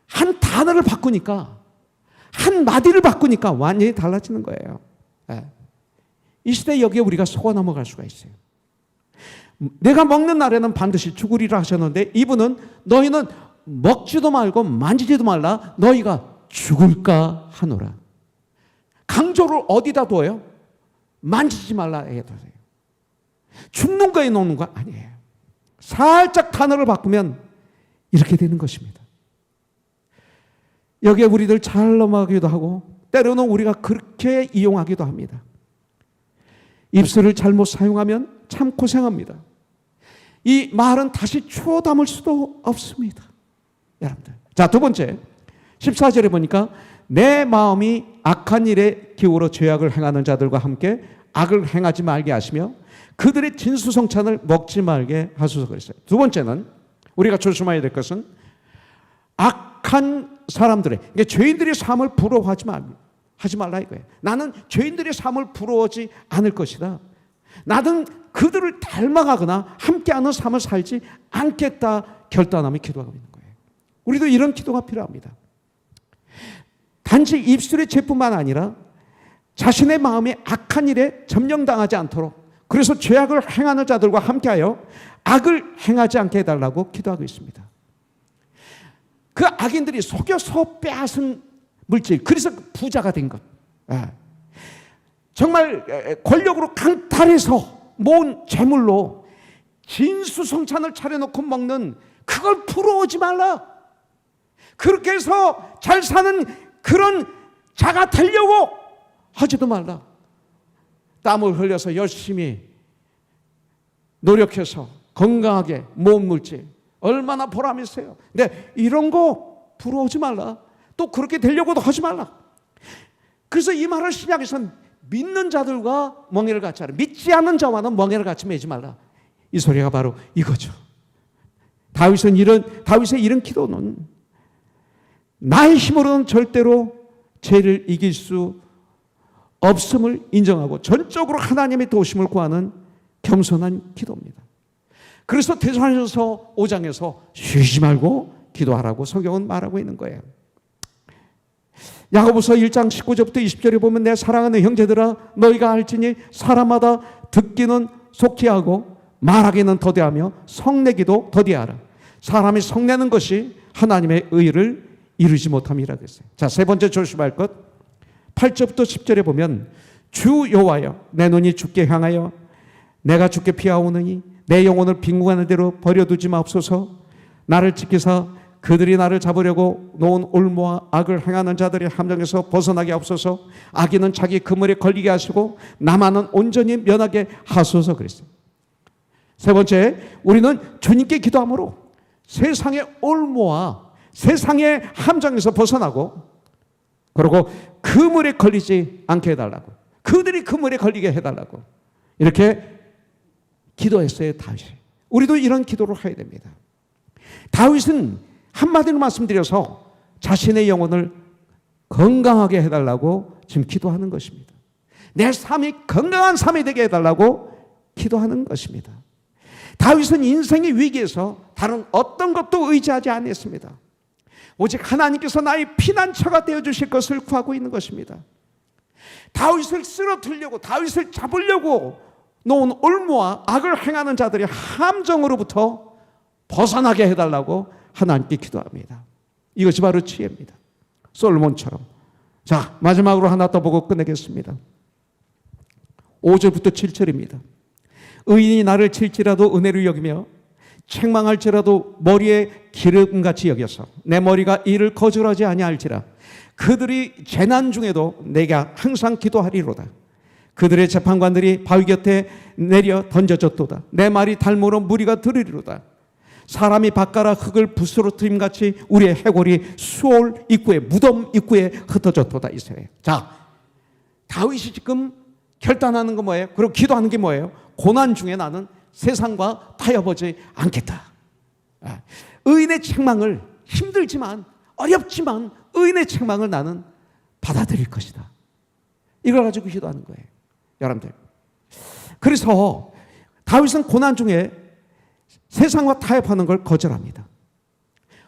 한 단어를 바꾸니까, 한 마디를 바꾸니까 완전히 달라지는 거예요. 이 시대에 여기에 우리가 속아 넘어갈 수가 있어요. 내가 먹는 날에는 반드시 죽으리라 하셨는데 이분은 너희는 먹지도 말고 만지지도 말라, 너희가 죽을까 하노라. 강조를 어디다 둬요? 만지지 말라 해둬요. 죽는 거에 놓는 거 아니에요. 살짝 단어를 바꾸면 이렇게 되는 것입니다. 여기에 우리들 잘 넘어가기도 하고 때로는 우리가 그렇게 이용하기도 합니다. 입술을 잘못 사용하면 참 고생합니다. 이 말은 다시 추워 담을 수도 없습니다. 여러분들. 자, 두 번째 14절에 보니까 내 마음이 악한 일에 기울어 죄악을 행하는 자들과 함께 악을 행하지 말게 하시며 그들의 진수성찬을 먹지 말게 하소서 그랬어요. 두 번째는 우리가 조심해야 될 것은 악한 사람들의, 그러니까 죄인들의 삶을 부러워하지 말라 이거예요. 나는 죄인들의 삶을 부러워하지 않을 것이다. 나는 그들을 닮아가거나 함께하는 삶을 살지 않겠다 결단하며 기도하고 있는 거예요. 우리도 이런 기도가 필요합니다. 단지 입술의 죄뿐만 아니라 자신의 마음이 악한 일에 점령당하지 않도록, 그래서 죄악을 행하는 자들과 함께하여 악을 행하지 않게 해달라고 기도하고 있습니다. 그 악인들이 속여서 빼앗은 물질, 그래서 부자가 된 것, 정말 권력으로 강탈해서 모은 재물로 진수성찬을 차려놓고 먹는, 그걸 부러워하지 말라. 그렇게 해서 잘 사는 그런 자가 되려고 하지도 말라. 땀을 흘려서 열심히 노력해서 건강하게 모은 물질 얼마나 보람 있어요. 근데 이런 거 부러워하지 말라. 또 그렇게 되려고도 하지 말라. 그래서 이 말을 신약에서는 믿는 자들과 멍에를 같이 하라. 믿지 않는 자와는 멍에를 같이 매지 말라. 이 소리가 바로 이거죠. 다윗의 이런 기도는 나의 힘으로는 절대로 죄를 이길 수 없음을 인정하고 전적으로 하나님의 도우심을 구하는 겸손한 기도입니다. 그래서 데살로니가서 5장에서 쉬지 말고 기도하라고 성경은 말하고 있는 거예요. 야고보서 1장 19절부터 20절에 보면 내 사랑하는 형제들아 너희가 알지니 사람마다 듣기는 속히 하고 말하기는 더디하며 성내기도 더디하라. 사람이 성내는 것이 하나님의 의를 이루지 못함이라 그랬어요. 자, 세 번째 조심할 것 8절부터 10절에 보면 주 여호와여, 내 눈이 주께 향하여 내가 주께 피하오느니 내 영혼을 빈궁하는 대로 버려두지 마옵소서. 나를 지키사 그들이 나를 잡으려고 놓은 올무와 악을 행하는 자들의 함정에서 벗어나게 하옵소서. 악인은 자기 그물에 걸리게 하시고 나만은 온전히 면하게 하소서 그랬어요. 세 번째, 우리는 주님께 기도함으로 세상의 올무와 세상의 함정에서 벗어나고, 그리고 그물에 걸리지 않게 해달라고, 그들이 그물에 걸리게 해달라고 이렇게 기도했어요, 다윗이. 우리도 이런 기도를 해야 됩니다. 다윗은 한마디로 말씀드려서 자신의 영혼을 건강하게 해달라고 지금 기도하는 것입니다. 내 삶이 건강한 삶이 되게 해달라고 기도하는 것입니다. 다윗은 인생의 위기에서 다른 어떤 것도 의지하지 않았습니다. 오직 하나님께서 나의 피난처가 되어주실 것을 구하고 있는 것입니다. 다윗을 쓰러뜨리려고, 다윗을 잡으려고 놓은 올무와 악을 행하는 자들의 함정으로부터 벗어나게 해달라고 하나님께 기도합니다. 이것이 바로 지혜입니다. 솔로몬처럼. 자, 마지막으로 하나 더 보고 끝내겠습니다. 5절부터 7절입니다. 의인이 나를 칠지라도 은혜를 여기며 책망할지라도 머리에 기름같이 여겨서 내 머리가 이를 거절하지 아니할지라. 그들이 재난 중에도 내가 항상 기도하리로다. 그들의 재판관들이 바위 곁에 내려 던져졌도다. 내 말이 달모로 무리가 들으리로다. 사람이 밭가락 흙을 부스러뜨림같이 우리의 해골이 수올 입구에, 무덤 입구에 흩어졌도다. 이스라엘. 자, 다윗이 지금 결단하는 거 뭐예요? 그리고 기도하는 게 뭐예요? 고난 중에 나는 세상과 타협하지 않겠다. 의인의 책망을, 힘들지만 어렵지만 의인의 책망을 나는 받아들일 것이다. 이걸 가지고 기도하는 거예요, 여러분들. 그래서 다윗은 고난 중에 세상과 타협하는 걸 거절합니다.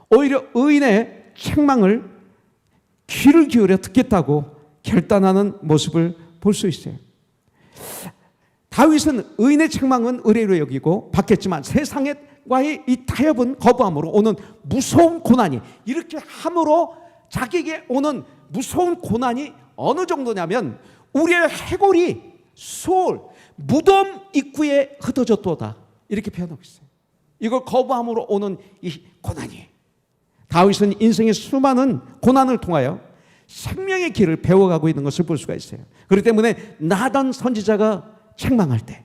오히려 의인의 책망을 귀를 기울여 듣겠다고 결단하는 모습을 볼 수 있어요. 다윗은 의인의 책망은 의뢰로 여기고 받겠지만 세상과의 이 타협은 거부함으로 오는 무서운 고난이, 이렇게 함으로 자기에게 오는 무서운 고난이 어느 정도냐면 우리의 해골이 수올, 무덤 입구에 흩어졌도다. 이렇게 표현하고 있어요. 이걸 거부함으로 오는 이 고난이, 다윗은 인생의 수많은 고난을 통하여 생명의 길을 배워가고 있는 것을 볼 수가 있어요. 그렇기 때문에 나단 선지자가 책망할 때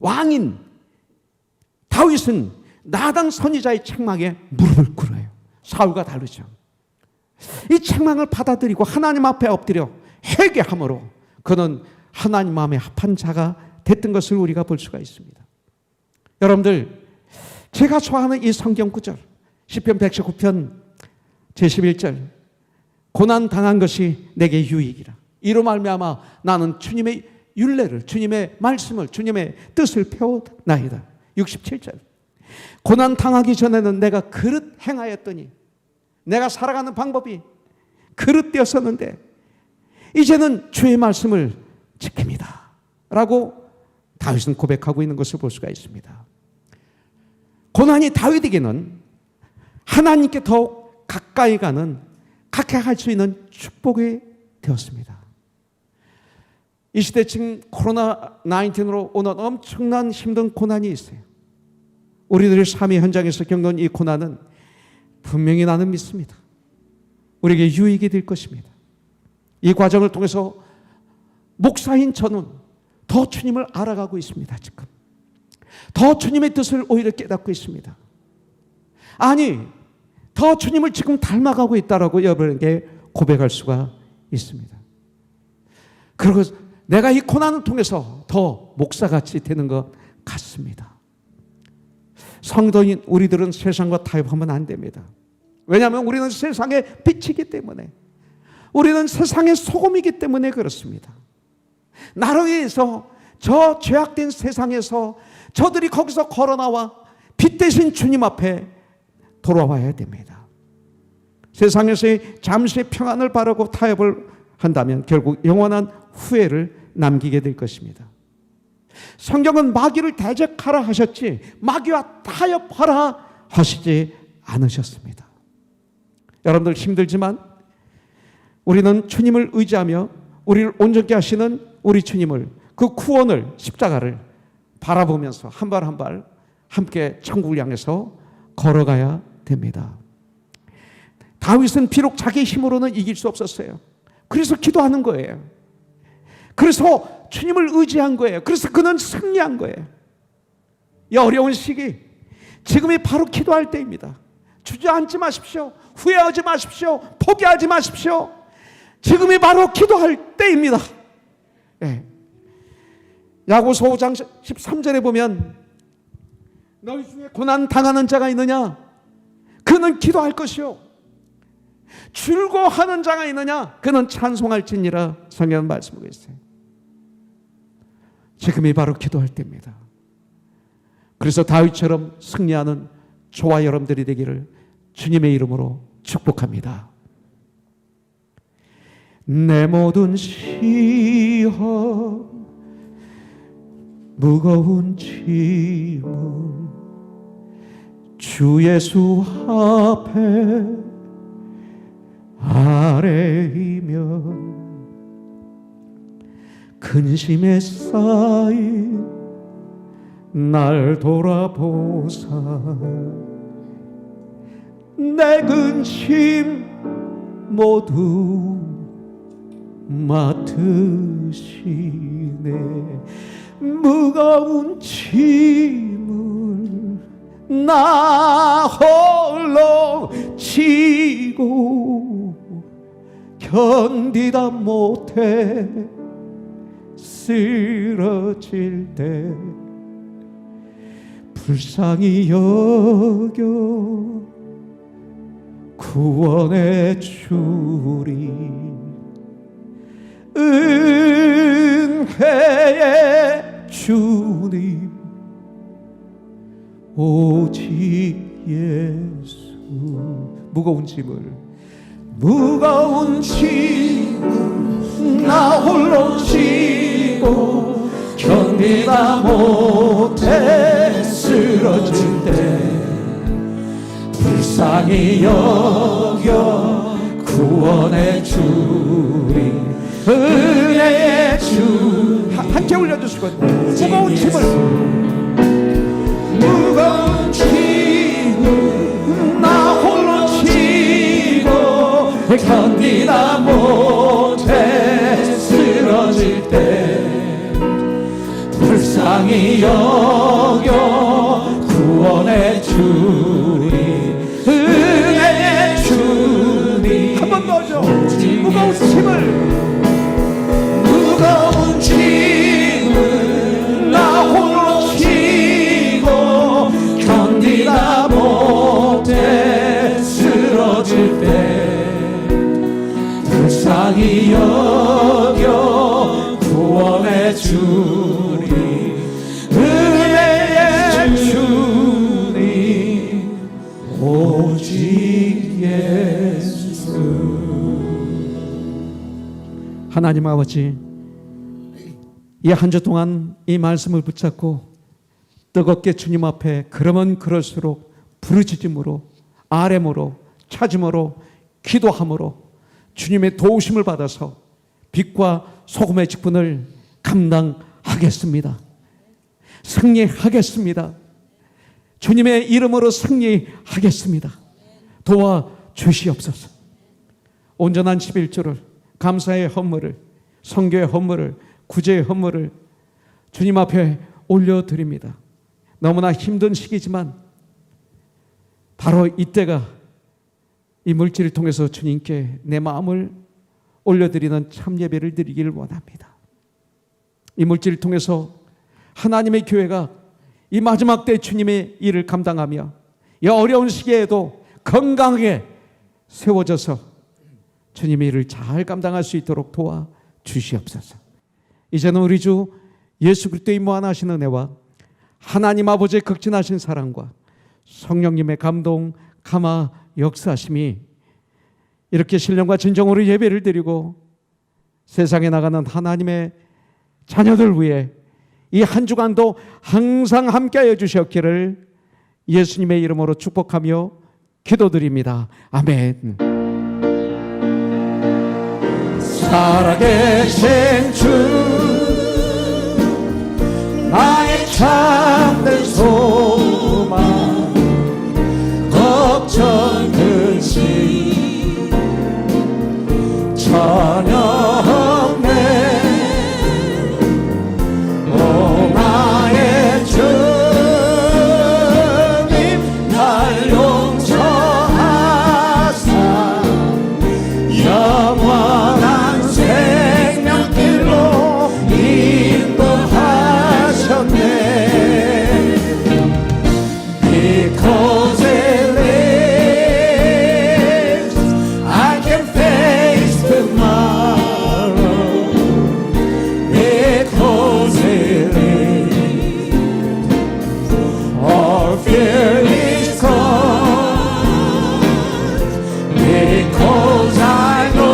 왕인 다윗은 나단 선지자의 책망에 무릎을 꿇어요. 사울과 다르죠. 이 책망을 받아들이고 하나님 앞에 엎드려 회개함으로 그는 하나님 마음에 합한 자가 됐던 것을 우리가 볼 수가 있습니다. 여러분들, 제가 좋아하는 이 성경 구절, 시편 119편 제11절, 고난 당한 것이 내게 유익이라. 이로 말미암아 나는 주님의 율례를, 주님의 말씀을, 주님의 뜻을 배워나이다. 67절, 고난 당하기 전에는 내가 그릇 행하였더니, 내가 살아가는 방법이 그릇되었었는데 이제는 주의 말씀을 지킵니다 라고 다윗은 고백하고 있는 것을 볼 수가 있습니다. 고난이 다윗에게는 하나님께 더욱 가까이 가는, 가까이 할 수 있는 축복이 되었습니다. 이 시대 지금 코로나19으로 오는 엄청난 힘든 고난이 있어요. 우리들의 삶의 현장에서 겪는 이 고난은 분명히 나는 믿습니다, 우리에게 유익이 될 것입니다. 이 과정을 통해서 목사인 저는 더 주님을 알아가고 있습니다. 지금 더 주님의 뜻을 오히려 깨닫고 있습니다. 아니, 더 주님을 지금 닮아가고 있다라고 여러분에게 고백할 수가 있습니다. 그리고 내가 이 고난을 통해서 더 목사같이 되는 것 같습니다. 성도인 우리들은 세상과 타협하면 안 됩니다. 왜냐하면 우리는 세상의 빛이기 때문에, 우리는 세상의 소금이기 때문에 그렇습니다. 나를 위해서 저 죄악된 세상에서 저들이 거기서 걸어나와 빛 대신 주님 앞에 돌아와야 됩니다. 세상에서의 잠시의 평안을 바라고 타협을 한다면 결국 영원한 후회를 남기게 될 것입니다. 성경은 마귀를 대적하라 하셨지 마귀와 타협하라 하시지 않으셨습니다. 여러분들 힘들지만 우리는 주님을 의지하며 우리를 온전케 하시는 우리 주님을, 그 구원을, 십자가를 바라보면서 한 발 한 발 함께 천국을 향해서 걸어가야 됩니다. 다윗은 비록 자기 힘으로는 이길 수 없었어요. 그래서 기도하는 거예요. 그래서 주님을 의지한 거예요. 그래서 그는 승리한 거예요. 이 어려운 시기, 지금이 바로 기도할 때입니다. 주저앉지 마십시오. 후회하지 마십시오. 포기하지 마십시오. 지금이 바로 기도할 때입니다. 네. 야고보서 5장 13절에 보면 너희 중에 고난 당하는 자가 있느냐? 그는 기도할 것이요. 즐거워하는 자가 있느냐? 그는 찬송할지니라. 성경은 말씀하고 있어요. 지금이 바로 기도할 때입니다. 그래서 다윗처럼 승리하는 저와 여러분들이 되기를 주님의 이름으로 축복합니다. 내 모든 시험, 무거운 짐을 주 예수 앞에 아뢰이면 근심에 쌓인 날 돌아보사 내 근심 모두 맡으시네. 무거운 짐을 나 홀로 지고 견디다 못해 쓰러질 때 불쌍히 여겨 구원해 주리. 은혜의 주님 오직 예수. 무거운 짐을 나 홀로 지고 견디다 못해 쓰러질 때 불쌍히 여겨 구원해 주리. 은혜의 주. 함께 올려주시고 무거운 짐을 나 홀로 지고 견디다 못해 쓰러질 때 불쌍히 여겨 구원해 주리. 은혜의 주님. 한 번 더 하죠. 무거운 짐을 나 홀로 지고 견디다 못해 쓰러질 때 불쌍히 여겨 구원해 주리. 은혜의 주님 오직 예수. 하나님 아버지, 이 한 주 동안 이 말씀을 붙잡고 뜨겁게 주님 앞에 그러면 그럴수록 부르짖음으로, 아뢰므로, 찾음으로, 기도함으로 주님의 도우심을 받아서 빛과 소금의 직분을 감당하겠습니다. 승리하겠습니다. 주님의 이름으로 승리하겠습니다. 도와주시옵소서. 온전한 11조를, 감사의 헌물을, 성교의 헌물을, 구제의 헌물을 주님 앞에 올려드립니다. 너무나 힘든 시기지만 바로 이때가 이 물질을 통해서 주님께 내 마음을 올려드리는 참 예배를 드리기를 원합니다. 이 물질을 통해서 하나님의 교회가 이 마지막 때 주님의 일을 감당하며 이 어려운 시기에도 건강하게 세워져서 주님의 일을 잘 감당할 수 있도록 도와주시옵소서. 이제는 우리 주 예수 그리스도의 무한하신 은혜와 하나님 아버지의 극진하신 사랑과 성령님의 감동, 감화, 역사하심이 이렇게 신령과 진정으로 예배를 드리고 세상에 나가는 하나님의 자녀들 위해 이 한 주간도 항상 함께하여 주셨기를 예수님의 이름으로 축복하며 기도드립니다. 아멘. 살아계신 주 나의 참된 소망 걱정 근심 전혀 없네 오 나의 주님 날 용서하사 영원한 생명길로 인도하셨네 Because He lives I can face tomorrow Because He lives all fear is gone Because I know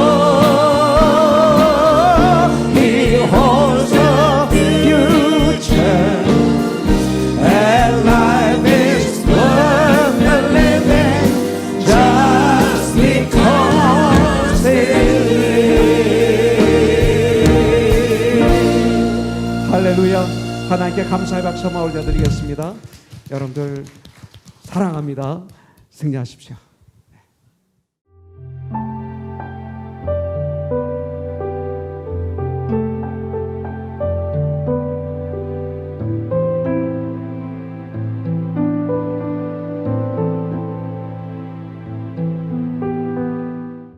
He holds the future and life is worth the living just because He lives. 할렐루야. 하나님께 감사의 박수 한번 올려드리겠습니다. 여러분들 사랑합니다. 승리하십시오.